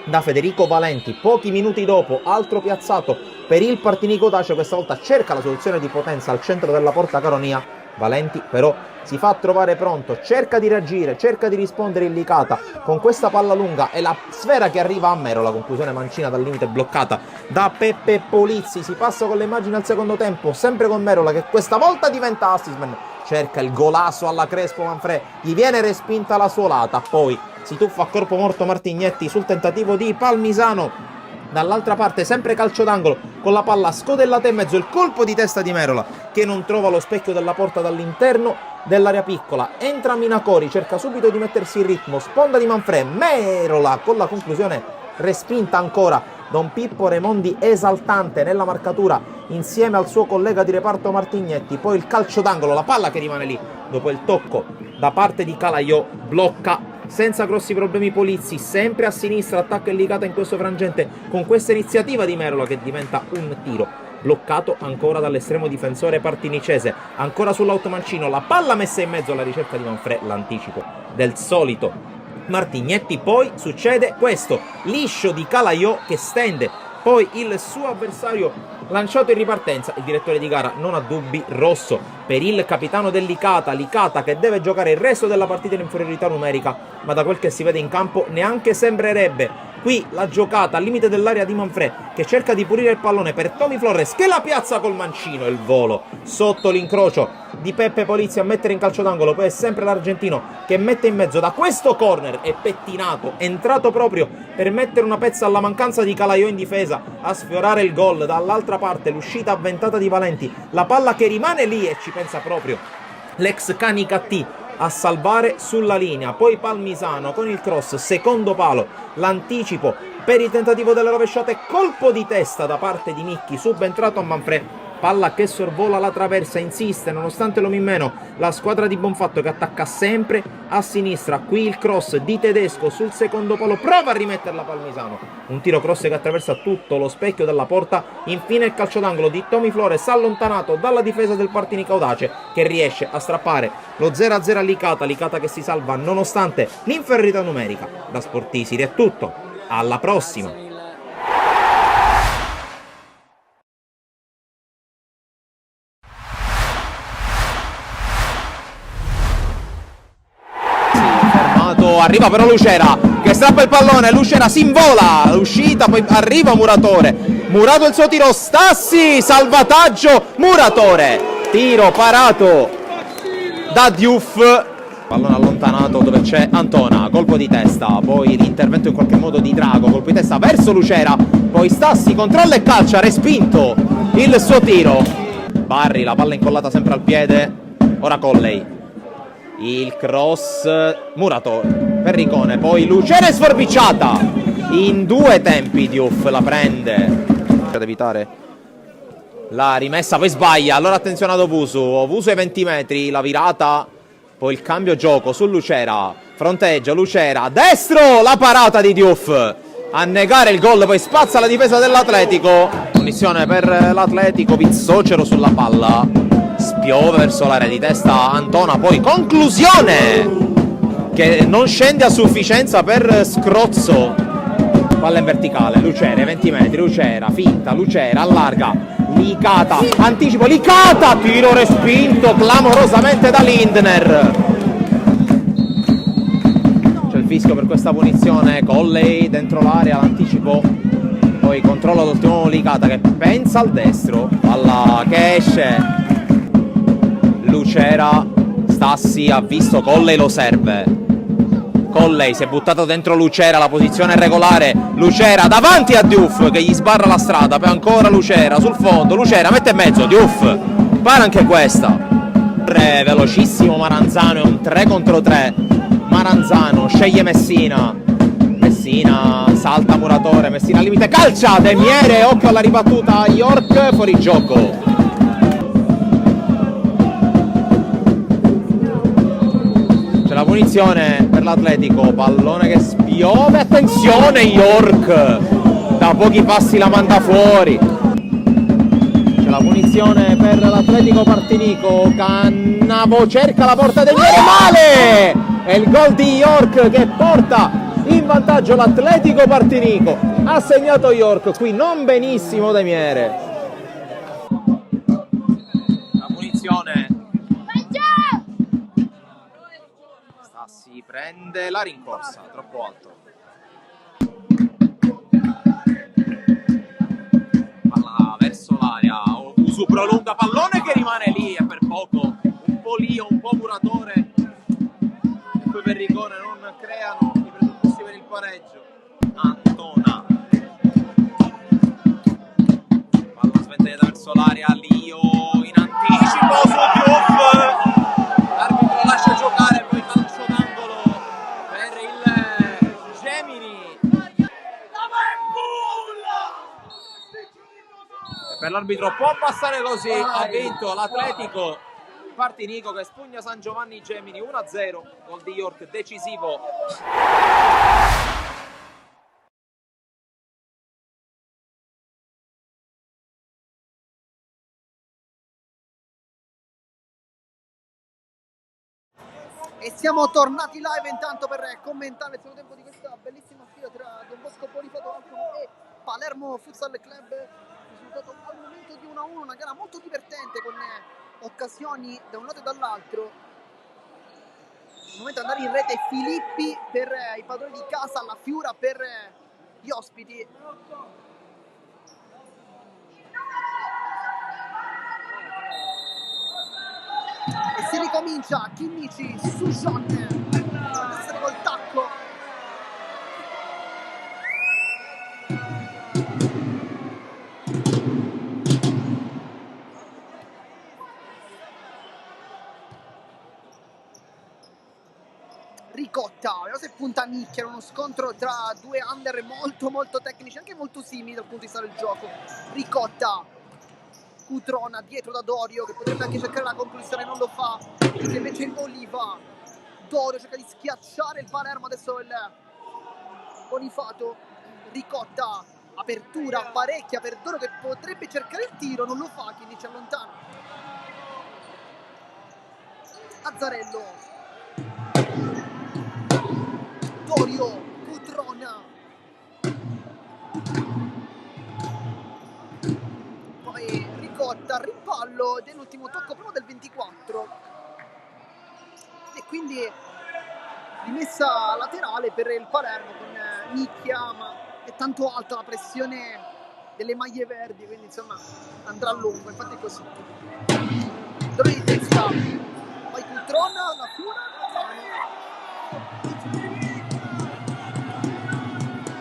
da Federico Valenti. Pochi minuti dopo, altro piazzato per il Partinico Audace, questa volta cerca la soluzione di potenza al centro della porta Caronia. Valenti però si fa trovare pronto, cerca di reagire, cerca di rispondere in Licata con questa palla lunga e la sfera che arriva a Mero, la conclusione mancina dal limite bloccata da Peppe Polizzi. Si passa con le immagini al secondo tempo, sempre con Merola che questa volta diventa assistman, cerca il golasso alla Crespo Manfrè, gli viene respinta la suolata, poi si tuffa a corpo morto Martignetti sul tentativo di Palmisano. Dall'altra parte sempre calcio d'angolo con la palla scodellata in mezzo, il colpo di testa di Merola che non trova lo specchio della porta dall'interno dell'area piccola. Entra Minacori, cerca subito di mettersi in ritmo, sponda di Manfrè, Merola con la conclusione respinta ancora. Don Pippo Raimondi esaltante nella marcatura insieme al suo collega di reparto Martignetti. Poi il calcio d'angolo, la palla che rimane lì dopo il tocco da parte di Calaiò, blocca senza grossi problemi Polizzi, sempre a sinistra, attacca il Licata in questo frangente con questa iniziativa di Merola che diventa un tiro. Bloccato ancora dall'estremo difensore partinicese, ancora sull'automancino, la palla messa in mezzo alla ricerca di Manfrè, l'anticipo del solito Martignetti. Poi succede questo, liscio di Calaiò che stende poi il suo avversario lanciato in ripartenza. Il direttore di gara non ha dubbi, rosso per il capitano del Licata che deve giocare il resto della partita in inferiorità numerica, ma da quel che si vede in campo neanche sembrerebbe. Qui la giocata al limite dell'area di Manfrè che cerca di pulire il pallone per Tommy Flores che la piazza col mancino, il volo sotto l'incrocio di Peppe Polizzi a mettere in calcio d'angolo. Poi è sempre l'argentino che mette in mezzo da questo corner, è pettinato, entrato proprio per mettere una pezza alla mancanza di Calaiò in difesa, a sfiorare il gol. Dall'altra parte l'uscita avventata di Valenti, la palla che rimane lì e ci pensa proprio l'ex Canicattì a salvare sulla linea. Poi Palmisano con il cross, secondo palo, l'anticipo per il tentativo della rovesciata e colpo di testa da parte di Nicchi subentrato a Manfrè palla che sorvola la traversa, insiste nonostante l'uomo in meno la squadra di Bonfatto che attacca sempre a sinistra. Qui il cross di Tedesco sul secondo palo, prova a rimetterla Palmisano, un tiro cross che attraversa tutto lo specchio della porta. Infine il calcio d'angolo di Tommy Flores allontanato dalla difesa del Partinico Audace, che riesce a strappare lo 0-0 a Licata che si salva nonostante l'inferiorità numerica. Da Sportisiri è tutto, alla prossima. Arriva però Lucera che strappa il pallone, Lucera si invola, l'uscita, poi arriva Muratore, Murato il suo tiro, Stassi, salvataggio, Muratore, tiro parato da Diouf, pallone allontanato dove c'è Antona, colpo di testa, poi l'intervento in qualche modo di Drago, colpo di testa verso Lucera, poi Stassi controlla e calcia, respinto il suo tiro, Barri, la palla incollata sempre al piede, ora Colley. Il cross, Murato, Perricone, poi Lucera è sforbiciata, in due tempi Diouf la prende, per evitare la rimessa, poi sbaglia, allora attenzione ad Ovusu ai 20 metri, la virata, poi il cambio gioco su Lucera, fronteggia Lucera, destro, la parata di Diouf, a negare il gol, poi spazza la difesa dell'Atletico, punizione per l'Atletico, Pizzocero sulla palla. Spiove verso l'area di testa Antona, poi conclusione che non scende a sufficienza per Scrozzo, palla in verticale, Lucera 20 metri, Lucera finta, Lucera allarga, Licata, anticipo, Licata, tiro respinto clamorosamente da Lindner, c'è il fischio per questa punizione, Colley dentro l'area, l'anticipo, poi controllo d'ultimo Licata che pensa al destro, palla che esce, Lucera, Stassi ha visto Colley, lo serve, Colley si è buttato dentro Lucera, la posizione è regolare, Lucera davanti a Diouf che gli sbarra la strada, poi ancora Lucera sul fondo, Lucera mette in mezzo, Diouf para anche questa, velocissimo Maranzano, è un 3 contro 3, Maranzano sceglie Messina, Messina salta Muratore, Messina al limite, calcia De Miere, occhio alla ribattuta, York fuori gioco. La punizione per l'Atletico, pallone che spiove, attenzione York, da pochi passi la manda fuori, c'è la punizione per l'Atletico Partinico, Cannavo cerca la porta del Miere, male, è il gol di York che porta in vantaggio l'Atletico Partinico, ha segnato York, qui non benissimo De Miere, la punizione, si prende la rincorsa, troppo alto. Palla verso l'area, Ovusu prolunga, pallone che rimane lì e per poco, un po' Lio, un po' Muratore e poi Perricone non creano i presupposti per il pareggio. Antona, palla sventata verso l'area, Lio in anticipo su Diouf, l'arbitro lascia giocare, poi per l'arbitro può passare così, ha vinto l'Atletico Partinico che spugna San Giovanni Gemini 1-0, gol di York decisivo. E siamo tornati live intanto per commentare il secondo tempo di questa bellissima sfida tra Don Bosco Polifato e Palermo Futsal Club. Risultato al momento di 1-1, una gara molto divertente con occasioni da un lato e dall'altro. Al momento andare in rete Filippi per i padroni di casa, la Fiura per gli ospiti. E si ricomincia, Chinnici su John, ad essere col tacco. Ricotta, vediamo se punta a nicchia, uno scontro tra due under molto tecnici, anche molto simili dal punto di vista del gioco. Ricotta, Cutrona dietro da Dorio, che potrebbe anche cercare la conclusione, non lo fa, perché invece Oliva. Dorio cerca di schiacciare il Palermo, adesso il Bonifato. Ricotta, apertura parecchia per Dorio che potrebbe cercare il tiro, non lo fa, quindi ci allontana. Azzarello, Dorio, Cutrona, poi Ricotta, rimpallo dell'ultimo tocco proprio del 24 e quindi rimessa laterale per il Palermo con Nicchia, ma è tanto alta la pressione delle maglie verdi, quindi insomma andrà a lungo, infatti è così. Dorio di testa, poi Cutrona, la Fiora,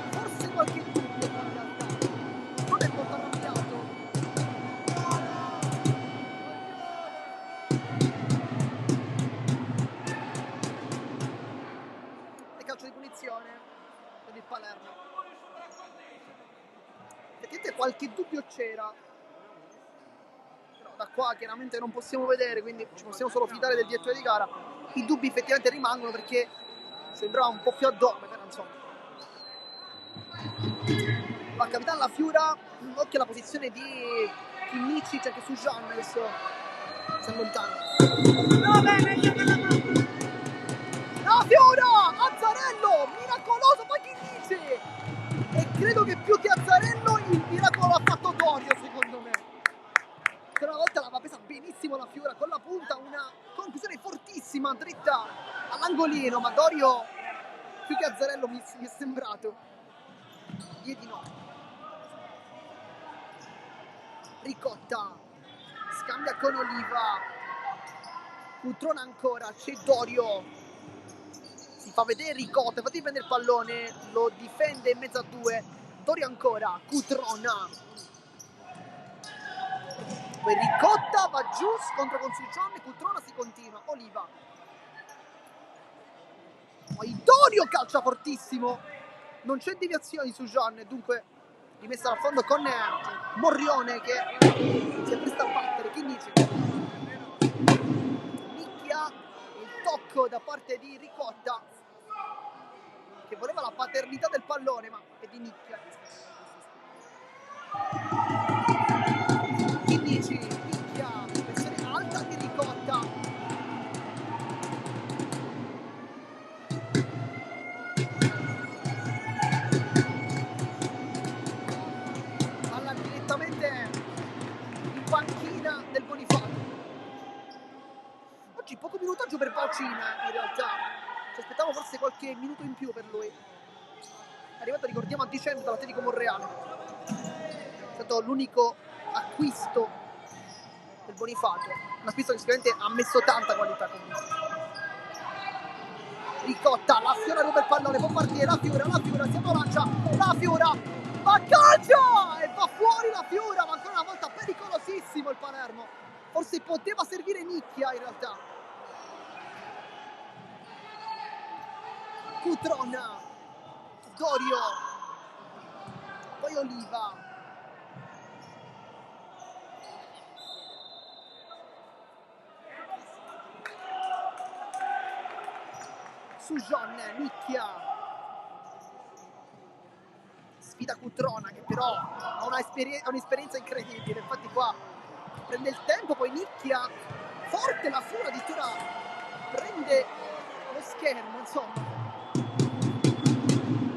forse qualche dubbio in realtà, non è molto arrabbiato. E calcio di punizione per il Palermo. Effettivamente qualche dubbio c'era, però da qua chiaramente non possiamo vedere, quindi ci possiamo solo fidare del direttore di gara. I dubbi effettivamente rimangono perché sembrava un po' più addome, però insomma. La capitana La Fiura, occhio alla posizione di Kimmich, anche su Jean, adesso si allontana. La Fiora, Azzarello, miracoloso, poi Kimmich! E credo che più che Azzarello il miracolo l'ha fatto Dorio, secondo me. Per una volta l'aveva presa benissimo La Fiora, con la punta una conclusione fortissima, dritta all'angolino, ma Dorio più che Azzarello mi è sembrato. Piedi no. Ricotta, scambia con Oliva, Cutrona ancora, c'è Dorio, si fa vedere Ricotta, infatti prende il pallone, lo difende in mezzo a due, Dorio ancora, Cutrona, poi Ricotta va giù, scontro con Sucion, Cutrona si continua, Oliva, poi Dorio calcia fortissimo, non c'è deviazione su Sucion, dunque rimessa al fondo con Morrione che si è presta a battere, Chinnici. Nicchia, il tocco da parte di Ricotta che voleva la paternità del pallone, ma è di Nicchia. Chinnici, Nicchia, pressione alta di Ricotta. Palla direttamente in panchina del Bonifato. Oggi poco minutaggio per Baucina in realtà, ci aspettavo forse qualche minuto in più per lui. È arrivato, ricordiamo, a dicembre dall'Atletico Monreale, è stato l'unico acquisto del Bonifato, un acquisto che sicuramente ha messo tanta qualità comunque. Ricotta, La Fiora ruba il pallone, può partire La Fiora si abbraccia, La Fiora va a calcio e va fuori La Fiora, ma ancora una volta pericolosissimo il Palermo, forse poteva servire Nicchia in realtà. Cutrona, Dorio, poi Oliva, Sujon, Nicchia, sfida Cutrona che però ha un'esperienza incredibile, infatti qua prende il tempo, poi Nicchia, forte La Fiora, addirittura prende lo schermo, insomma.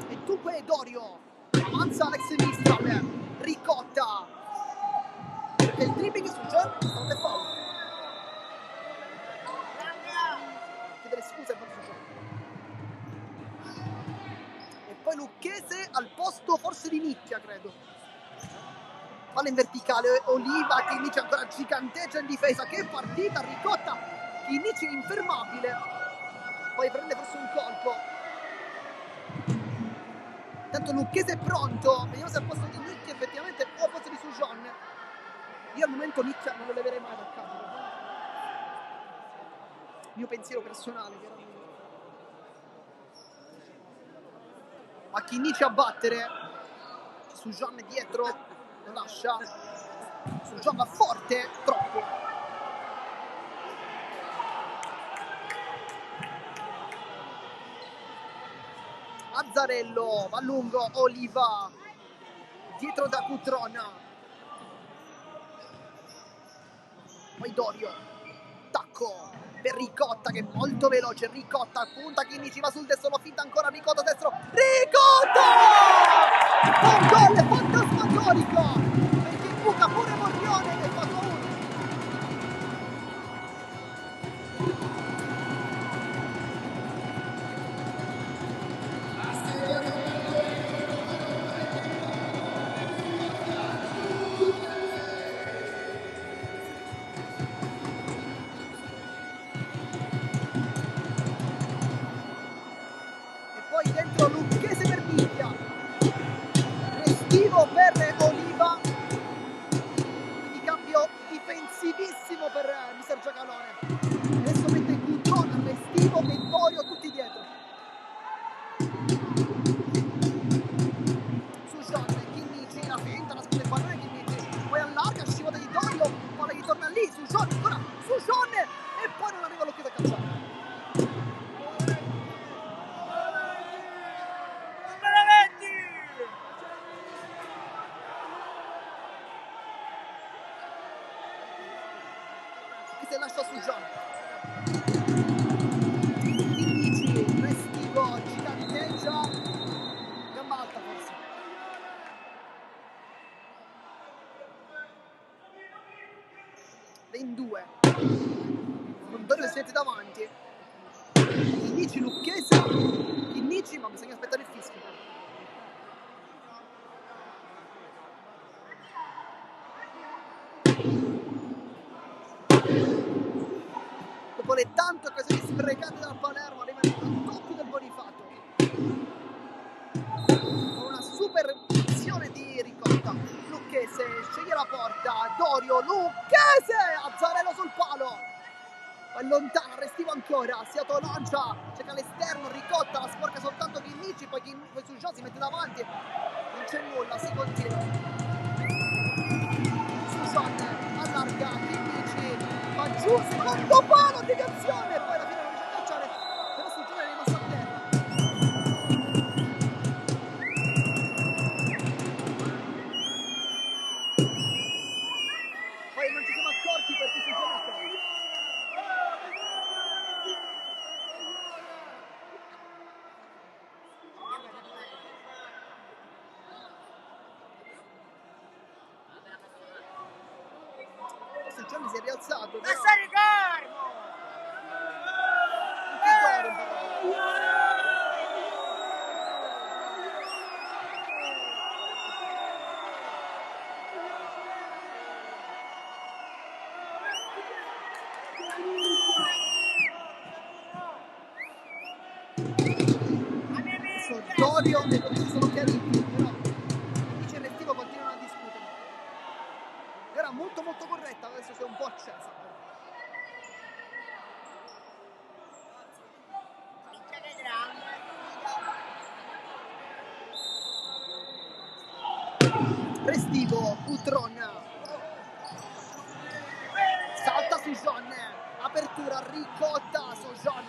E dunque Dorio, avanza Alex Mistral, Ricotta, perché il dribbling su John non è foul. Chiedere scusa e poi su John. E poi Lucchese al posto forse di Nicchia, credo. Palla in verticale, Oliva, Chinnici ancora giganteggia in difesa, che partita, Ricotta, Chinnici è infermabile, poi prende forse un colpo. Tanto Lucchese è pronto, vediamo se al posto di Nicchia effettivamente o al posto di Sujon. Io al momento Nicchia non lo leverei mai dal campo. Mio pensiero personale, chiaramente. Ma Chinnici a battere, Sujon dietro, lo lascia. Su John va forte, troppo. Azzarello va lungo, Oliva dietro da Cutrona, poi Dorio, tacco per Ricotta che è molto veloce, Ricotta punta, Chinnici va sul destro, lo finta ancora, Ricotta destro, Ricotta! Un gol fantasmagorico perché buca pure Morrione che fa 2-1. E poi dentro Lucchese per Miglia, Restivo per Oliva, quindi cambio difensivissimo per mister Giacalone. Adesso mette Cutrona, Restivo e Dorio tutti dietro. Su John, Chinnici, la finta, nasconde il pallone Chinnici, poi allarga, scivola di Dorio, palla gli torna lì, su John, ancora su John e poi non arriva Lucchese a calciare. Che si lascia su John. Chinnici, Restivo, giganteggia, gamba alta forse. In due. Con Dorio che si mette davanti. Chinnici, Lucchese. Chinnici, ma bisogna aspettare il fischio. Dopo le tante occasioni sprecate dal Palermo arriva il raddoppio del Bonifato con una super azione di Ricotta. Lucchese sceglie la porta, Dorio, Lucchese, Azzarello sul palo, allontana, Restivo ancora, si autolancia, cerca l'esterno, Ricotta la sporca soltanto Chinnici, poi su John si mette davanti, non c'è nulla, si continua. Su John allarga, Chinnici va giù, secondo palo, deviazione, poi alla fine non riesce a calciare, però su John è rimasto a terra. Poi non ci siamo accorti perché su John è accorto. Su John si è rialzato, però Lasciare fermo! non ti corre un po'. Adesso Dorio e Lucchese sono chiariti, però Chinnici e Restivo continuano a discutere. Era molto molto corretta, adesso si è un po' accesa. Vincere grande! Restivo, Cutrona, salta su John, apertura, Ricotta su John.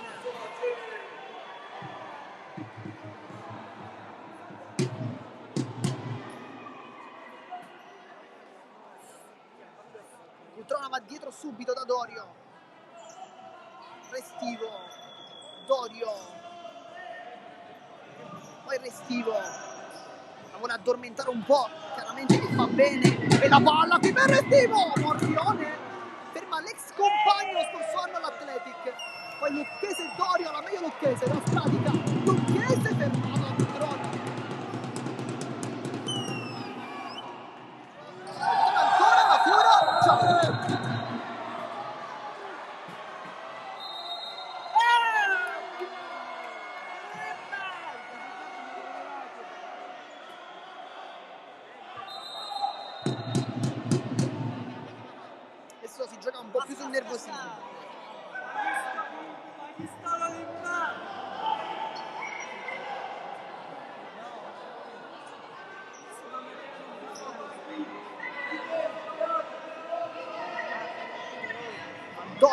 Cutrona va dietro subito da Dorio. Restivo, Dorio, poi Restivo. La vuole addormentare un po', chiaramente che fa bene. E la palla qui per Restivo! Morrione ferma l'ex compagno lo scorso anno all'Athletic. Poi Lucchese e Dorio, la meglio Lucchese, la stradica. Lucchese fermato a Cutrona. Ancora la cura, ciao! Adesso si gioca un po' più sul nervosismo.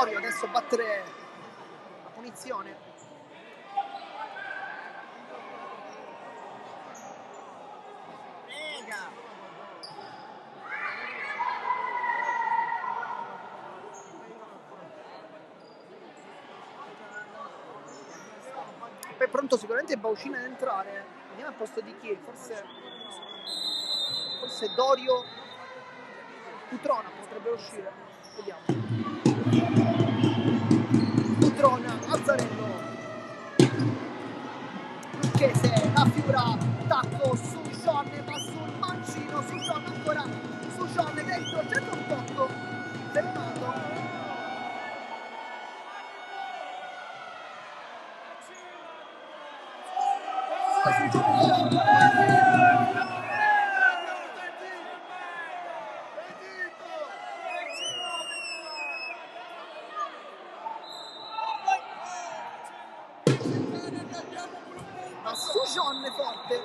Dorio adesso a battere la punizione. Poi è pronto sicuramente Baucina ad entrare. Vediamo al posto di chi? Forse Dorio Cutrona potrebbe uscire. Vediamo. Cutrona, Azzarello, Lucchese, la Fiura, tacco su Sean, va sul mancino, su Sean ancora, su Sean dentro, cerca un tocco, fermato. Ma su Sean forte.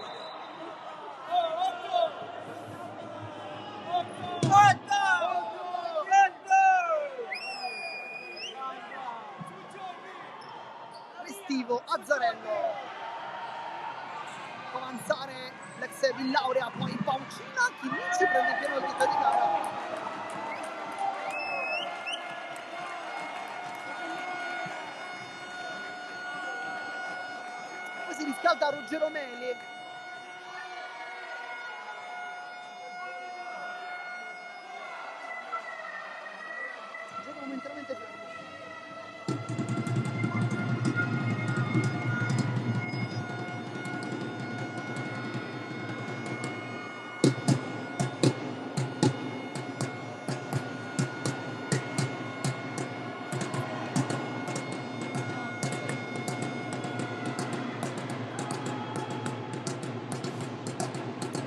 Restivo, Azzarello. Può avanzare l'ex Villaurea, poi Baucina, Chinnici prende pieno il dito di gara. Poi si riscalda Ruggero Meli. Gioco momentaneamente fermo.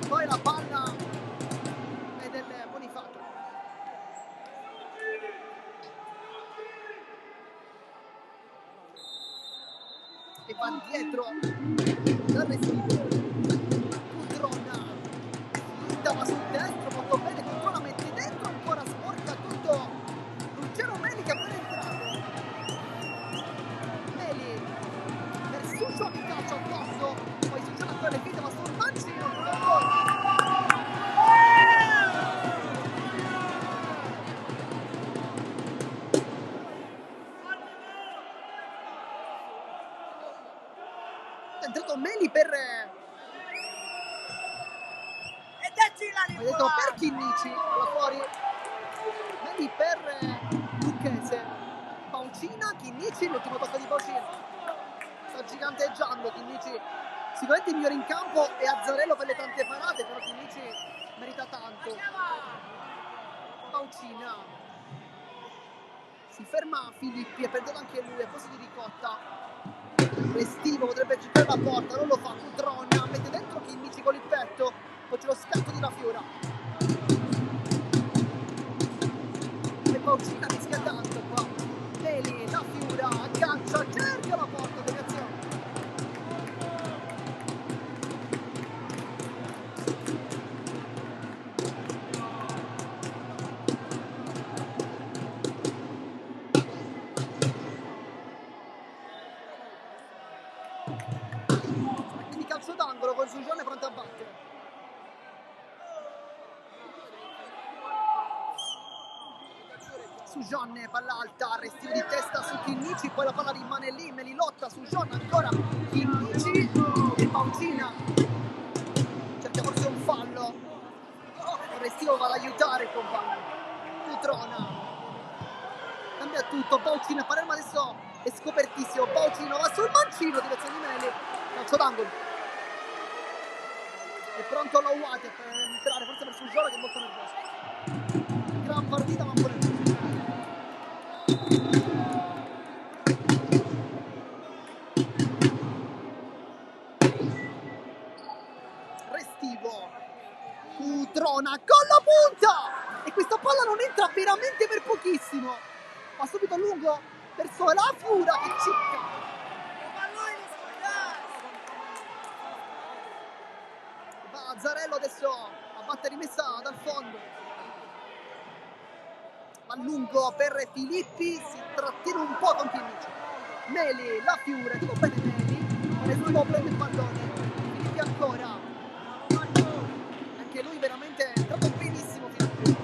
Poi la palla è del Bonifato. E va dietro dal Restivo. Cutrona va sul destro, molto bene. Cutrona mette dentro, ancora sporca tutto. Ruggero Meli che è appena entrato. Meli per Suscio che calcia addosso. Poi Suscio ancora le fide, ma sul mancino non lo gol. È entrato Meli per per Chinnici, là fuori. Meli per Lucchese. Baucina, Chinnici, l'ultimo tocco di Baucina. Sta giganteggiando Chinnici, sicuramente il migliore in campo, e Azzarello per le tante parate, però Chinnici merita tanto. Baucina. Si ferma Filippi e perdeva anche lui, a posto di Ricotta. Restivo potrebbe giocare la porta, non lo fa. Cutrona mette dentro Chinnici con il petto, poi c'è lo scatto di La Fiora e Baucina rischia tanto qua. Meli, La Fiora aggancia, cerca la porta, deviazione. Quindi calcio d'angolo con Sugione pronto a battere. Sugione, palla alta, Restivo di testa su Chinnici, poi la palla rimane lì, Meli lotta, Sugione ancora, Chinnici e Baucina. Cerca forse un fallo. Restivo va ad aiutare il compagno. Cutrona. Cambia tutto, Baucina, Palermo adesso è scopertissimo, Baucino va sul mancino, direzione di Meli, calcio d'angolo. È pronto Lowate per entrare, forse per Sugione che è molto nervoso. Gran partita ma un po' nervoso. Restivo, Cutrona con la punta, e questa palla non entra veramente per pochissimo, va subito a lungo verso La Fiura che cicca. Va Azzarello adesso a battere rimessa dal fondo. a lungo per Filippi, si trattiene un po' con Kimmich. Meli, la Fiore, tutto bene Meli, Restivo prende il pallone, Filippi ancora, anche lui veramente è entrato benissimo Filippi.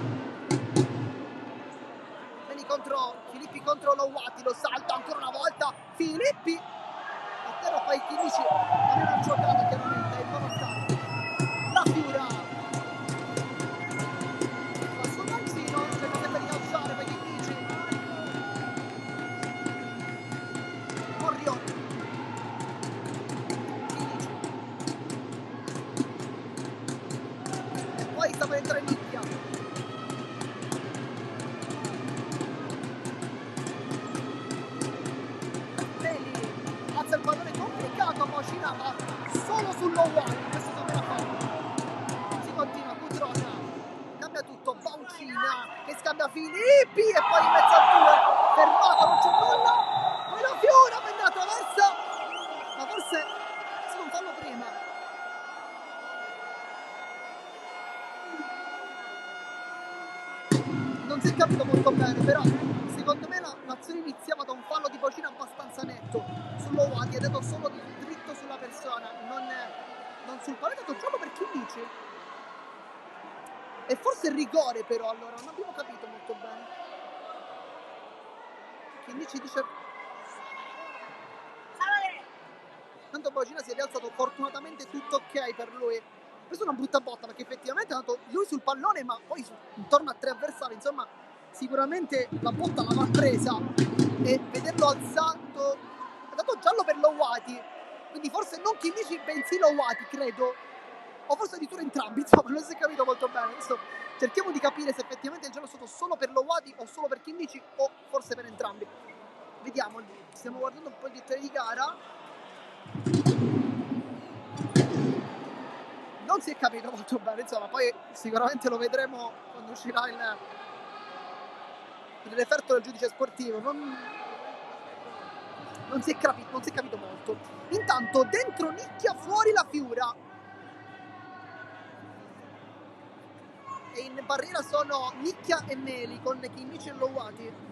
Meli contro Filippi contro Lowati, lo salta ancora una volta, Filippi, a terra poi Kimmich non era giocata chiaramente, è il buon attacco. La Fiora, fa sul mancino, cerca sempre di calciare poi Kimmich. Morrione, Kimmich, e poi sta per entrare Nicchia. Meli, alza il pallone complicato, Mocina, ma solo sull'Owani, questo sembra fallo. Si continua, Cutrona, cambia tutto, Baucina, che scambia Filippi, e poi in mezzo al 2, fermata, non c'è nulla, poi la Fiora prende la traversa, ma forse se non fallo prima. Non si è capito molto bene, però secondo me l'azione iniziava da un fallo di Bocina abbastanza netto sull'Owati, è dato solo dritto sulla persona, non sul palo, è dato gioco per Kimmich. E forse il rigore però, allora, non abbiamo capito molto bene. Kimmich dice... Tanto Bocina si è rialzato, fortunatamente tutto ok per lui. Questa è una brutta botta perché effettivamente è andato lui sul pallone, ma poi intorno a 3 avversari, insomma sicuramente la botta l'aveva presa, e vederlo alzato, è dato giallo per Lowati, quindi forse non Kimmich bensì Lowati, credo, o forse addirittura entrambi, insomma non si è capito molto bene. Adesso cerchiamo di capire se effettivamente il giallo è stato solo per Lowati o solo per Kimmich o forse per entrambi. Vediamo, stiamo guardando un po' il dettaglio di gara. Non si è capito molto bene, insomma, poi sicuramente lo vedremo quando uscirà il referto del giudice sportivo. Non si è capito molto. Intanto dentro Nicchia, fuori la Fiora, e in barriera sono Nicchia e Meli con Kimmich e Lowati.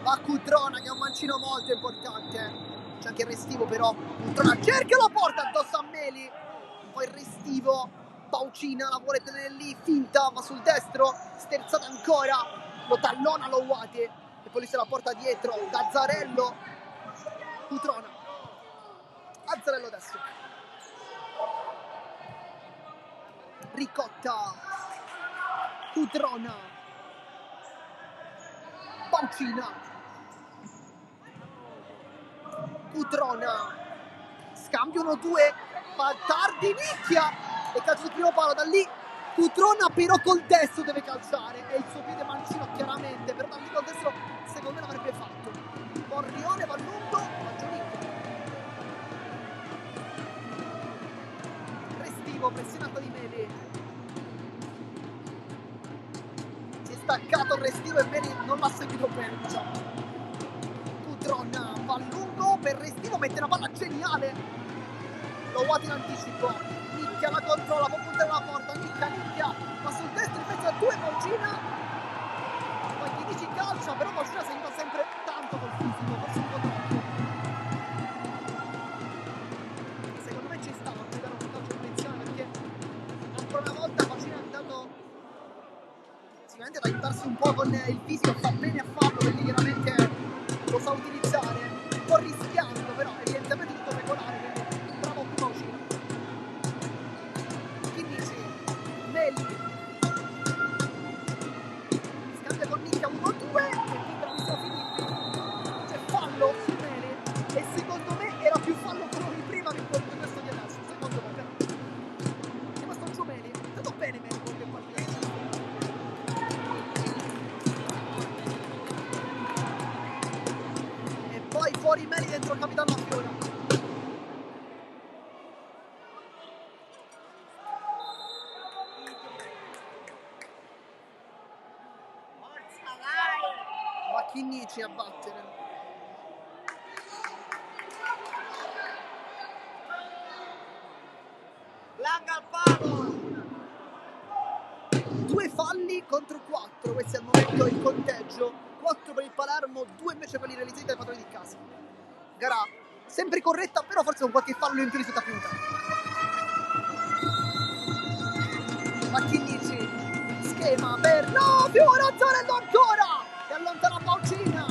Va Cutrona che è un mancino molto importante, c'è anche il Restivo però, Cutrona cerca la porta addosso a Meli, poi il Restivo, Baucina la vuole tenere lì, finta, va sul destro, sterzata ancora, lo tallona Lowati e poi se la porta dietro, Dazzarello, Cutrona, Azzarello adesso, Ricotta, Cutrona, Baucina, Cutrona, scambio 1-2, fa tardi Nicchia e calcio sul primo palo, da lì Cutrona però col destro deve calciare, e il suo piede mancino chiaramente, però da lì col destro secondo me l'avrebbe fatto. Morrione va lungo, va giù Nicchia, Restivo, pressionato di Meli, si è staccato il Restivo e Meli non l'ha seguito bene, diciamo. Cutrona va lungo per Restivo, mette una palla geniale, Lowati in anticipo, Nicchia la controlla, può puntare la porta, Nicchia, va sul destro in mezzo a 2, Bocina, poi Kimmich calcia, però Bocina segna sempre tanto col fisico, forse un po' troppo. Secondo me ci stava a guidare un calcio di punizione, perché ancora una volta Bocina è andato sicuramente ad aiutarsi un po' con il fisico, fa bene a farlo perché chiaramente lo sa utilizzare, un po' rischiando, però evidentemente tutto regolare, quindi bravo Bocina. Kimmich, Meli, scambia con Nicchia 1-2 e libera Mr. Filippi, c'è fallo su Meli, e secondo me era più fallo quello di prima che questo di adesso, secondo me, però è rimasto giù Meli, è andato bene Meli con che partita. E poi fuori Meli, dentro il capitano Fiora. Chinnici a battere. Langa al palo. 2 falli contro 4, questo è al momento il conteggio. 4 per il Palermo, 2 invece per i realizzati dai padroni di casa. Gara sempre corretta, però forse con qualche fallo in più rispetto a prima tempo. Ma Chinnici, schema per... No, Fiora Azzarello ancora! E allontana Paucina.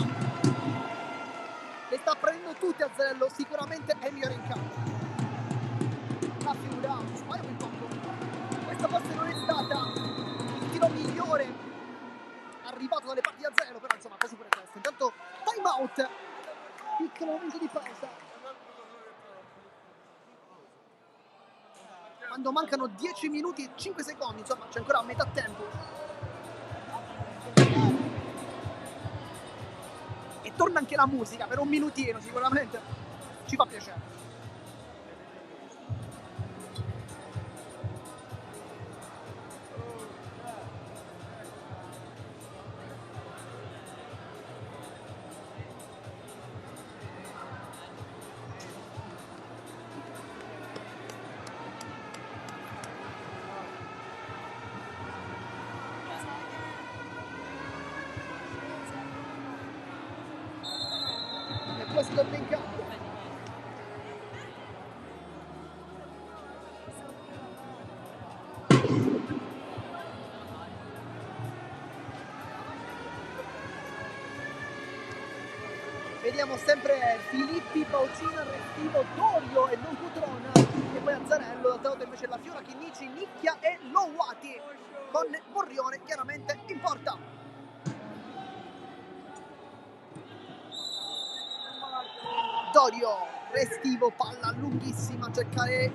Le sta prendendo tutte Azzarello, sicuramente è il migliore in campo. La Fiora, sbaglia quel poco. Questa forse non è stata il tiro migliore arrivato dalle parti di Azzarello, però insomma quasi pure questo. Intanto time out, piccolo momento di pausa. Quando mancano 10 minuti e 5 secondi, insomma c'è ancora metà tempo. E torna anche la musica per un minutino, sicuramente ci fa piacere. E poi si torna in campo. Vediamo sempre Filippi, Paucina, Restivo, Dorio e non Cutrona. E poi Azzarello, d'altra volta invece la Fiora, Chinnici, Nicchia e Lowati. Con Morrione chiaramente in porta. Dorio, Restivo, palla lunghissima a cercare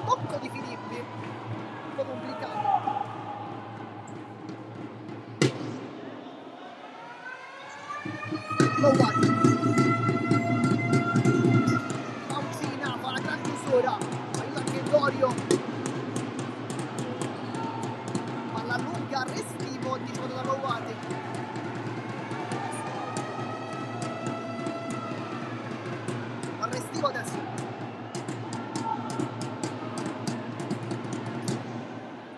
tocco di Filippi. Un po' complicato. Lowati. Paucina fa la gran chiusura. Aiuta anche Dorio. Palla lunga, Restivo, anticipato da Lowati. Restivo adesso.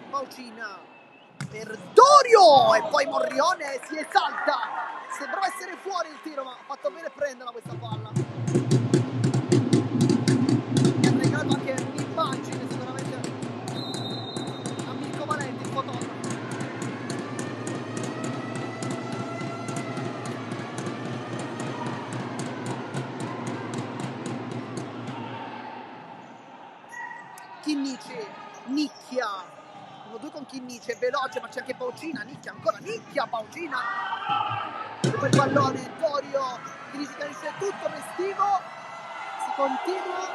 Paucina per Dorio e poi Morrione si esalta. Sembrava essere fuori il tiro, ma ha fatto bene a prenderla questa palla. Mi ha regalato anche un'immagine sicuramente a Mirko Valenti, il fotografo. Chinnici, Nicchia, 1-2 con Chinnici, è veloce ma c'è anche Paucina, Nicchia ancora, Nicchia, Paucina, quel pallone, Dorio, Chinnici capisce tutto, Restivo, si continua,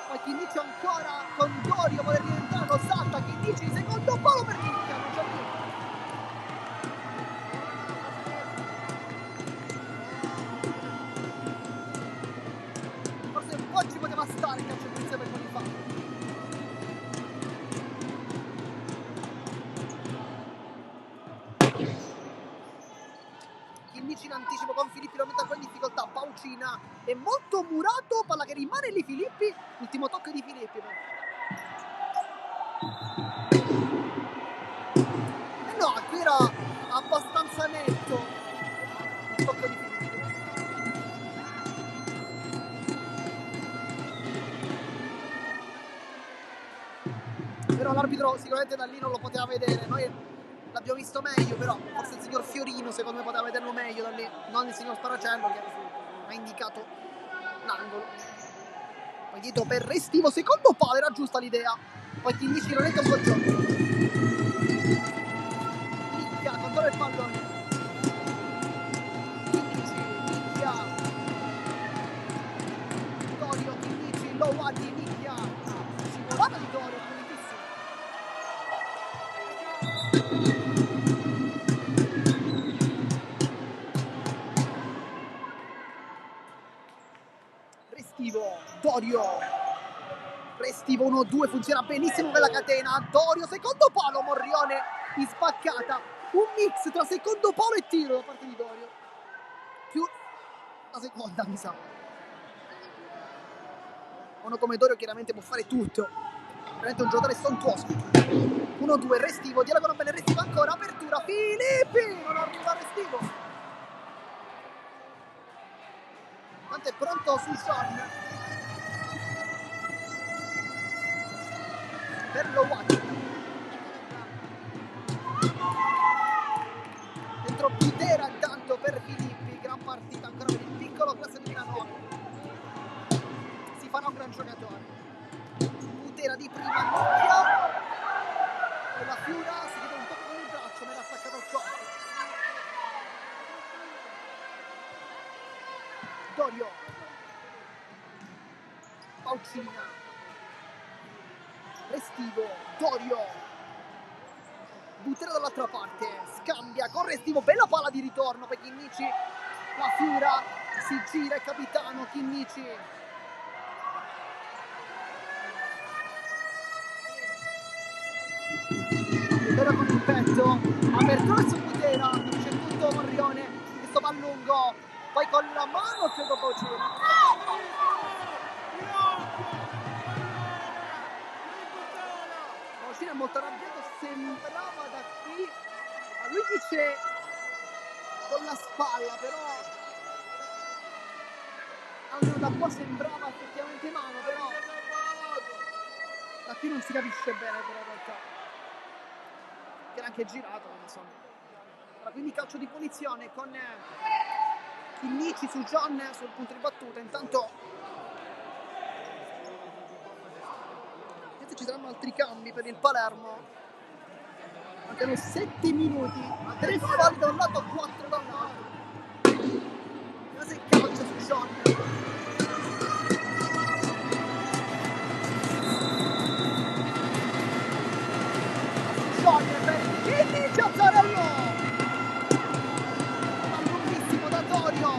poi Chinnici ancora con Dorio, vuole rientrare, lo salta, Chinnici, secondo palo per Nicchia, non c'è più. Forse un po' ci poteva stare il calcio di inizio per quelli fa. Chinnici in anticipo con Filippi, lo mette ancora in difficoltà, Paucina è molto murato, palla che rimane lì Filippi, ultimo tocco di Filippi. E no, qui era abbastanza netto il tocco di Filippi. Però l'arbitro sicuramente da lì non lo poteva vedere, noi l'abbiamo visto meglio, però forse il signor Fiorino secondo me poteva vederlo meglio da lì, non il signor Sparacello che ha indicato l'angolo. Poi dietro per Restivo, secondo palo, era giusta l'idea. Poi Chinnici non è un buon gioco. Nicchia, controlla il pallone. Chinnici, Nicchia. Dorio, Chinnici, Lowati, Nicchia. Scivolata di Dorio, pulitissimo. Restivo, Dorio, Restivo 1-2, funziona benissimo quella catena, Dorio, secondo palo, Morrione in spaccata, un mix tra secondo palo e tiro da parte di Dorio. più la seconda, mi sa. Uno come Dorio chiaramente può fare tutto, veramente un giocatore sontuoso. 1-2, Restivo, dialogo non bene, Restivo ancora, apertura, Filippi, non arriva Restivo. Tanto è pronto su John. Per lo White. Dentro Butera intanto per Filippi, gran partita ancora per il piccolo classe 2009. Si farà un gran giocatore. Butera di prima, Nicchia. E la Fiura si vede un tocco con il braccio, me l'ha attaccato al corpo. Dorio. Paucina. Restivo, Dorio. Butera dall'altra parte, scambia con Restivo, bella palla di ritorno per Chinnici. La Fiura si gira, il capitano Chinnici. Butera con il petto, apertura su Butera, c'è tutto Morrione, questo va lungo, poi con la mano credo Paucina. Paucina è molto arrabbiato, sembrava da qui, a lui dice con la spalla, però almeno da qua sembrava effettivamente mano, però da qui non si capisce bene però in realtà. Che era anche girato, insomma. Allora, quindi calcio di punizione con Chinnici su John sul punto di battuta. Intanto ci saranno altri cambi per il Palermo. Mancano 7 minuti, 3 falli da un lato, 4 da un altro. Cosa è calcio su John? Per Chinnici, Azzarello, lunghissimo da Dorio,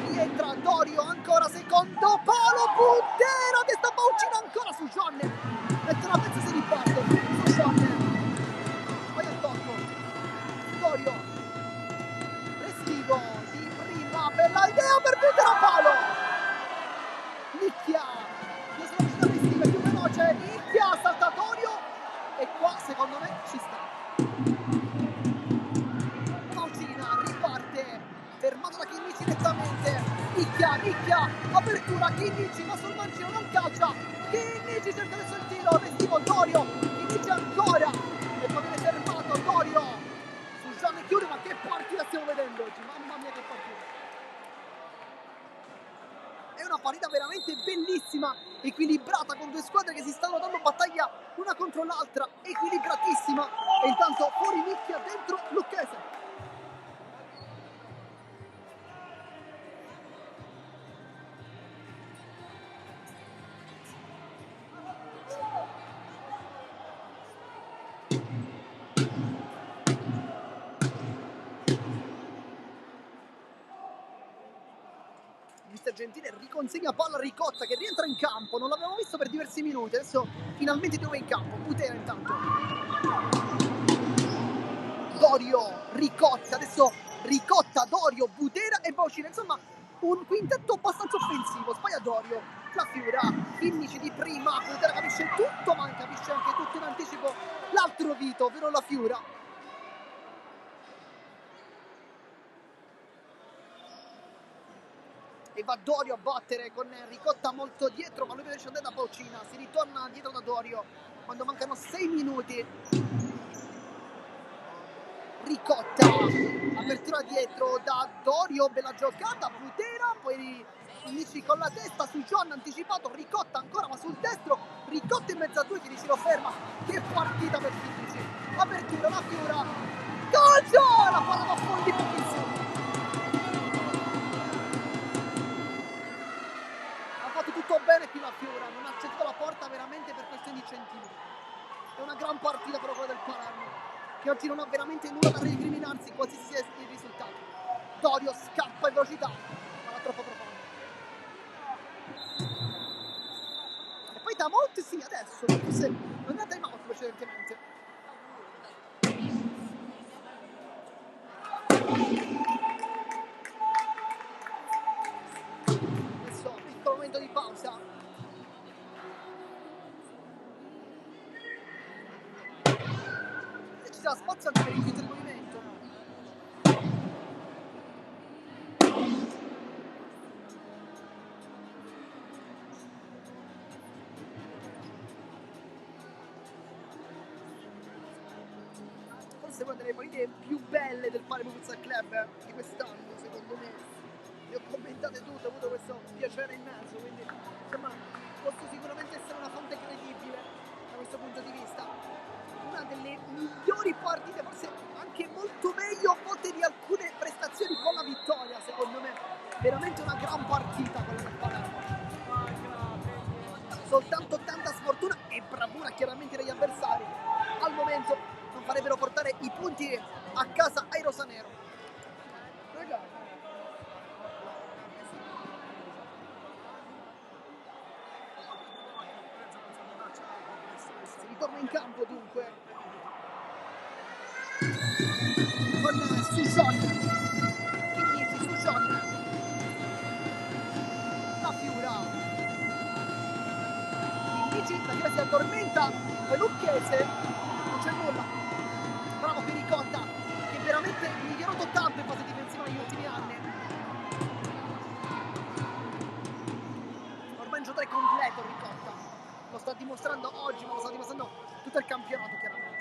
rientra Dorio, ancora secondo palo, Butera che sta Paucina ancora su John, mette una pezza e si riparte su John, poi al tocco, Dorio, Restivo di prima, bella idea per Butera, palo, Nicchia, che sono riuscito a Restivo, è più veloce, Nicchia, salta Dorio, e qua secondo me ci sta. Paucina riparte, fermato da Chinnici direttamente. Nicchia, apertura, Chinnici, ma sul mancino non calcia. Chinnici cerca adesso il tiro, Restivo, Dorio, Chinnici ancora. E poi viene fermato Dorio. Su Gianni chiude, ma che partita stiamo vedendo oggi, mamma mia che partita. È una partita veramente bellissima, equilibrata, con due squadre che si stanno dando battaglia una contro l'altra, equilibratissima. E intanto fuori Nicchia, dentro Lucchese. Mister Gentile riconsegna palla a Ricotta che rientra in campo, non l'abbiamo visto per diversi minuti, adesso finalmente di nuovo in campo. Butera intanto, Dorio, Ricotta, adesso Ricotta, Dorio, Butera e Paucina, insomma un quintetto abbastanza offensivo. Sbaglia Dorio, la Fiura, Chinnici di prima, Butera capisce tutto ma capisce anche tutto in anticipo l'altro Vito, ovvero la Fiura. E va Dorio a battere con Ricotta molto dietro, ma lui deve scendere da Paucina, si ritorna dietro da Dorio quando mancano 6 minuti. Ricotta, apertura dietro da Dorio, bella giocata, Butera, poi Chinnici con la testa su John, anticipato, Ricotta ancora ma sul destro, Ricotta in mezzo a due, Chinnici lo ferma, che partita per Chinnici, apertura, la Fiura, calcio, la palla va fuori di pochissimo. Tutto bene qui la Fiora, non ha accettato la porta veramente per questioni di centimetri. È una gran partita però quella del Palermo, che oggi non ha veramente nulla da recriminarsi, qualsiasi sia il risultato. Dorio scappa in velocità, ma era troppo profondo. E poi time out, sì, adesso, forse non è time out precedentemente. lascia spazio anche per il chiuso di movimento. Forse una delle partite più belle del Palermo Futsal Club di quest'anno, secondo me. Le ho commentate tutte, ho avuto questo piacere immenso, quindi insomma posso sicuramente essere una fonte credibile da questo punto di vista. Una delle migliori partite, forse anche molto meglio a volte di alcune prestazioni con la vittoria, secondo me. Veramente una gran partita quella del Palermo. Soltanto tanta sfortuna e bravura chiaramente degli avversari. Al momento non farebbero portare i punti a casa ai rosanero. Si ritorna in campo dunque con Sujon, Chinisi, Sujon, la Fiura, Chinisi, la Fiura si addormenta, poi Lucchese, non c'è nulla, bravo per Ricotta che veramente migliorato tanto in fase difensiva negli ultimi anni, ormai un giocatore completo Ricotta, lo sta dimostrando oggi ma lo sta dimostrando tutto il campionato chiaramente.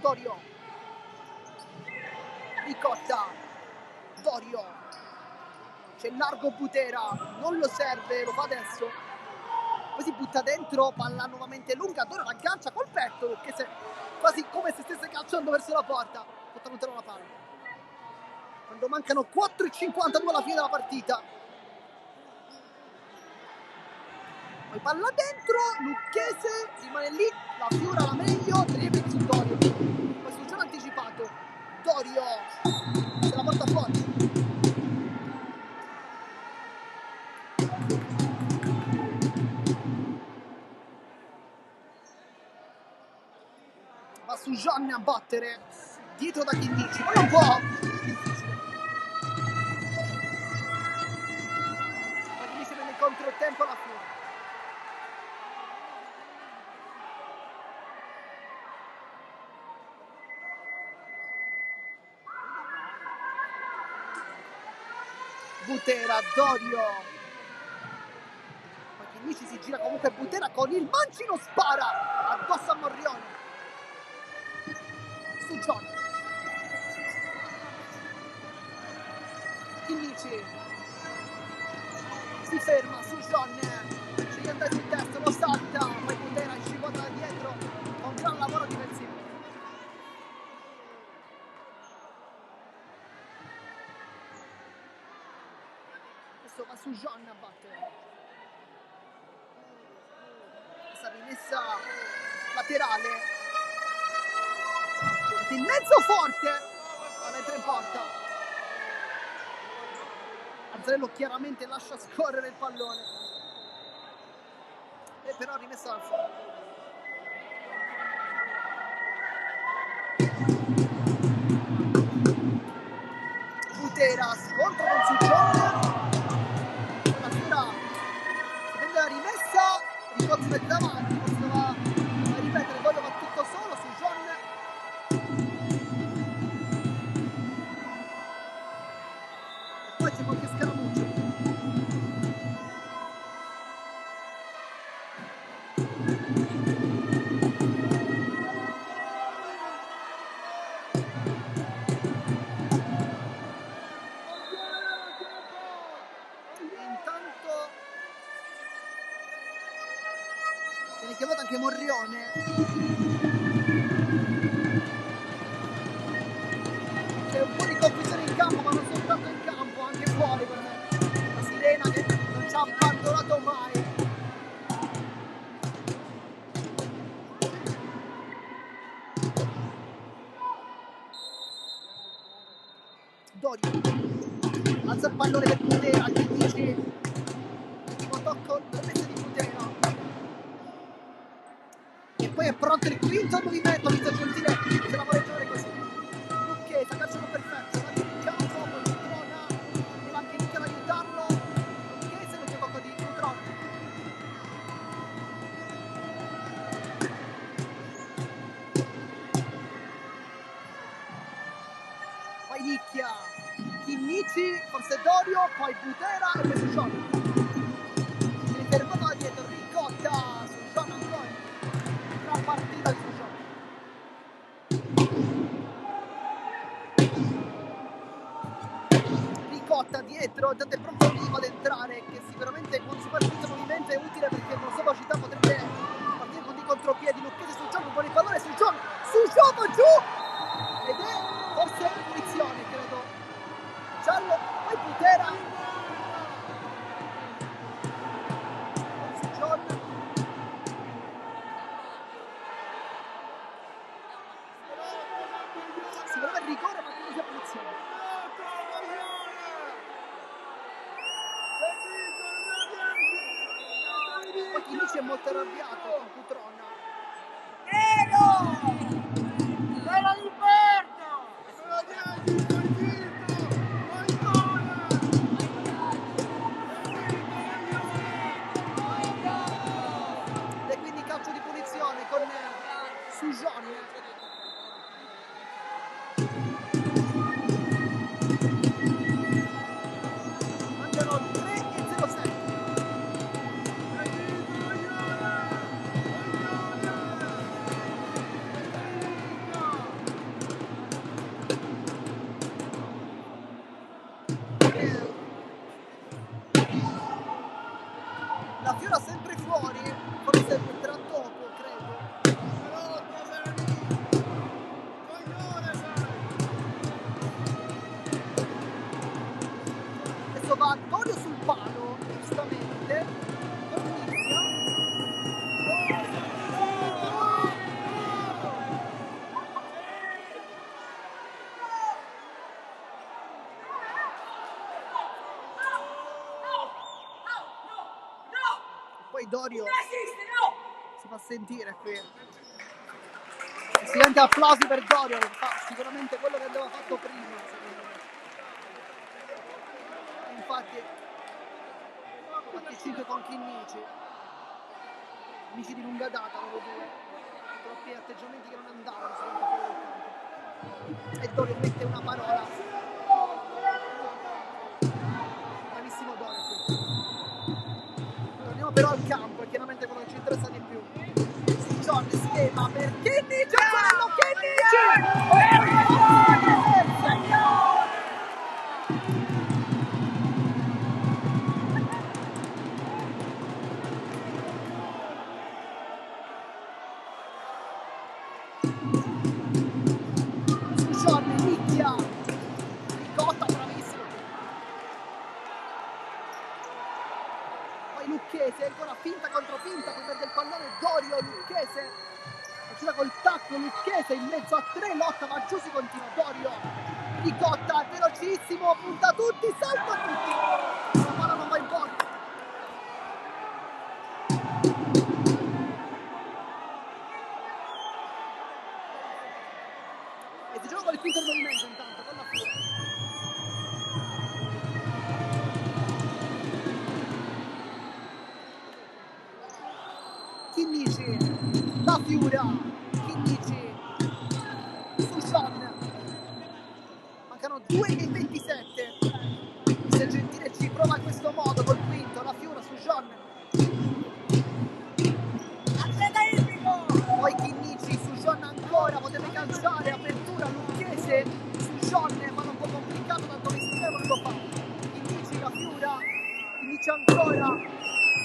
Dorio, Ricotta, Dorio, c'è largo Butera, non lo serve, lo fa adesso, poi si butta dentro, palla nuovamente lunga, Dorio l'aggancia col petto, che se, quasi come se stesse calciando verso la porta, porta lontano la palla. Quando mancano 4,52 alla fine della partita, poi palla dentro, Lucchese rimane lì, la Fiora la meglio, dribbling su Dorio, poi sul gioco anticipato, Dorio se la porta fuori. Va su Gianni a battere dietro da Chinnici, ma non può. Ma Chinnici prende il controtempo alla fine. Butera, Dorio. Ma Chinnici si gira comunque Butera con il mancino, spara addosso a Morrione. Su John. Chinnici si ferma su John, sceglie andare sul testo, lo salta, poi Butera scivola da dietro con gran lavoro difensivo. Adesso va su John a battere. Questa rimessa laterale in mezzo forte, ma entra in porta. Azzarello chiaramente lascia scorrere il pallone e però rimessa dal fuoco. Butera scontro con Sujon, la Fiora si prende la rimessa, Ricotta si mette davanti, forse va a ripetere, Dorio va tutto solo, Sujon e poi c'è qualche scaramuccio. Intanto viene chiamato anche Morrione. C'è un po' di confusione in campo, ma non soltanto in campo, anche fuori per me. La sirena che non ci ha abbandonato mai. Dorio alza il pallone per Butera, che dice l'ultimo tocco, la messa di Butera. E poi è pronto il quinto movimento, Vito Gentile se la vuole giocare così. Lucchese, calciano perfetto, va in campo, poi Cutrona, deve anche Lucchese ad aiutarlo. Lucchese, l'ultimo tocco di Cutrona. Nicchia, Chinnici, forse Dorio, poi Butera e poi Sujon. Si fermava dietro, Ricotta, Sujon ancora. Gran partita di Sujon. Ricotta dietro, tanto è pronto Olivo ad entrare, che sicuramente quando si fa il movimento è utile perché con sua velocità potrebbe partire con dei contropiedi. Lucchese Sujon, un buon il pallone, Sujon va giù! Ed è forse punizione, credo. Giallo, poi Butera. Sujon. Si voleva il rigore, ma credo sia punizione. Poi Chinnici è molto arrabbiato con Cutrona. Me lo liberto! E quindi calcio di punizione con Sujon. Mancano 3:07. La Fiora sempre fuori, forse tra poco, credo. Adesso va Dorio sul palo, giustamente. Con Nicchia. Poi Dorio si fa sentire qui. Si sente applausi per Dorio, che fa sicuramente quello che aveva fatto prima, secondo me. Infatti 5 con Chinnici, amici di lunga data loro due, troppi atteggiamenti che non andavano secondo fuori dal campo. E Dorio mette una parola. Bravissimo Dorio qui. Torniamo però al campo, è chiaramente quello che ci interessa di più. Sujon schema per Chinnici, quello Sujon, Nicchia, Ricotta, bravissimo. Poi Lucchese, ancora finta contro finta, poi perde il pallone Dorio, Lucchese, faceva col tacco Lucchese in mezzo a 3, lotta, ma giù si continua, Dorio, Ricotta, velocissimo, punta tutti, salta tutti, la palla non va in porta. E si gioca con il quinto movimento intanto, con la Fiora. Chinnici, la Fiora, Chinnici, Sujon. Mancano 2:27. Se Gentile ci prova in questo modo col quinto, la Fiora, Sujon. Poi Chinnici, Sujon ancora, potrebbe calciare, apertura, Lucchese, Sujon, ma non può complicato tanto l'estremo non lo fa. Chinnici, la Fiora, Chinnici ancora,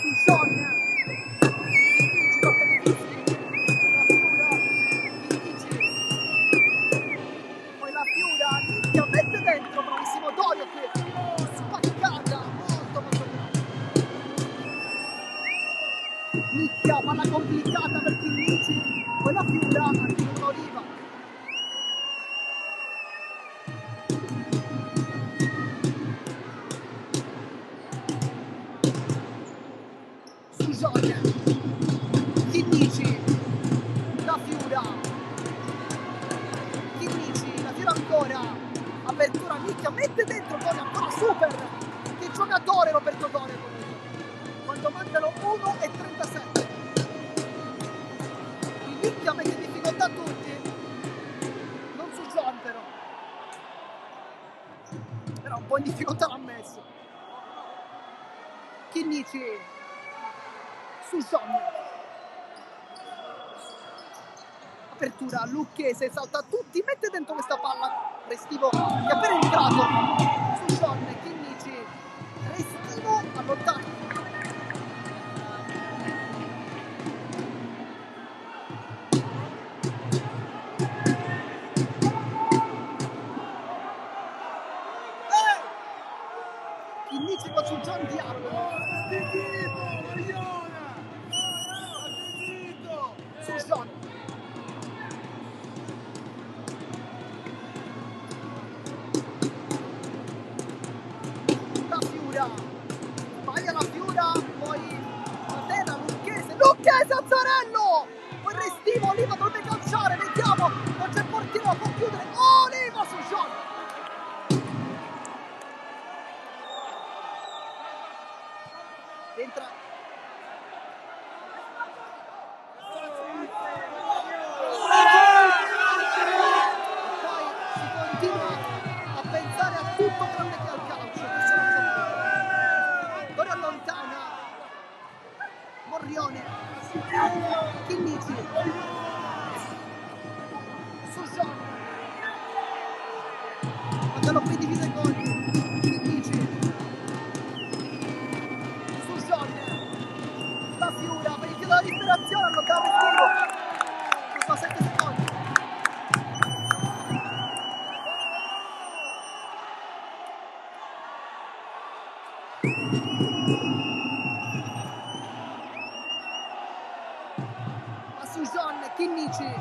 Sujon. Nicchia mette dentro, bravissimo Dorio qui, spaccata, molto brava. Nicchia, palla complicata per Chinnici, poi la Fiora anche con Oliva. Sujon, Chinnici, la Fiora, Chinnici, la Fiora ancora, apertura Nicchia, mette dentro Dorio, ancora super, che giocatore Roberto Dorio comunque, quando mancano 1:37. Il Nicchia mette in difficoltà tutti, non Sujon però. po' in difficoltà l'ha messo. Chinnici su John. Apertura, Lucchese salta tutti, mette dentro questa palla. Restivo che è appena entrato su John. Chinnici, Restivo allontana. Chinnici va su John Diablo. Su John. La Fiura. Sbaglia la Fiura. Poi a terra Lucchese. Lucchese Azzarello. Poi Restivo. Oliva dovrebbe calciare. Vediamo. Non c'è portiere. Può chiudere. Oliva su John. Entra. A pensare a tutto tranne che al calcio. Ora allontana Morrione. Chinnici su John. Mandano qui divide gol. Chinnici su John. La Fiura per il tiro della disperazione. Allontana Restivo. Questo a 7 secondi. A su John, Chinnici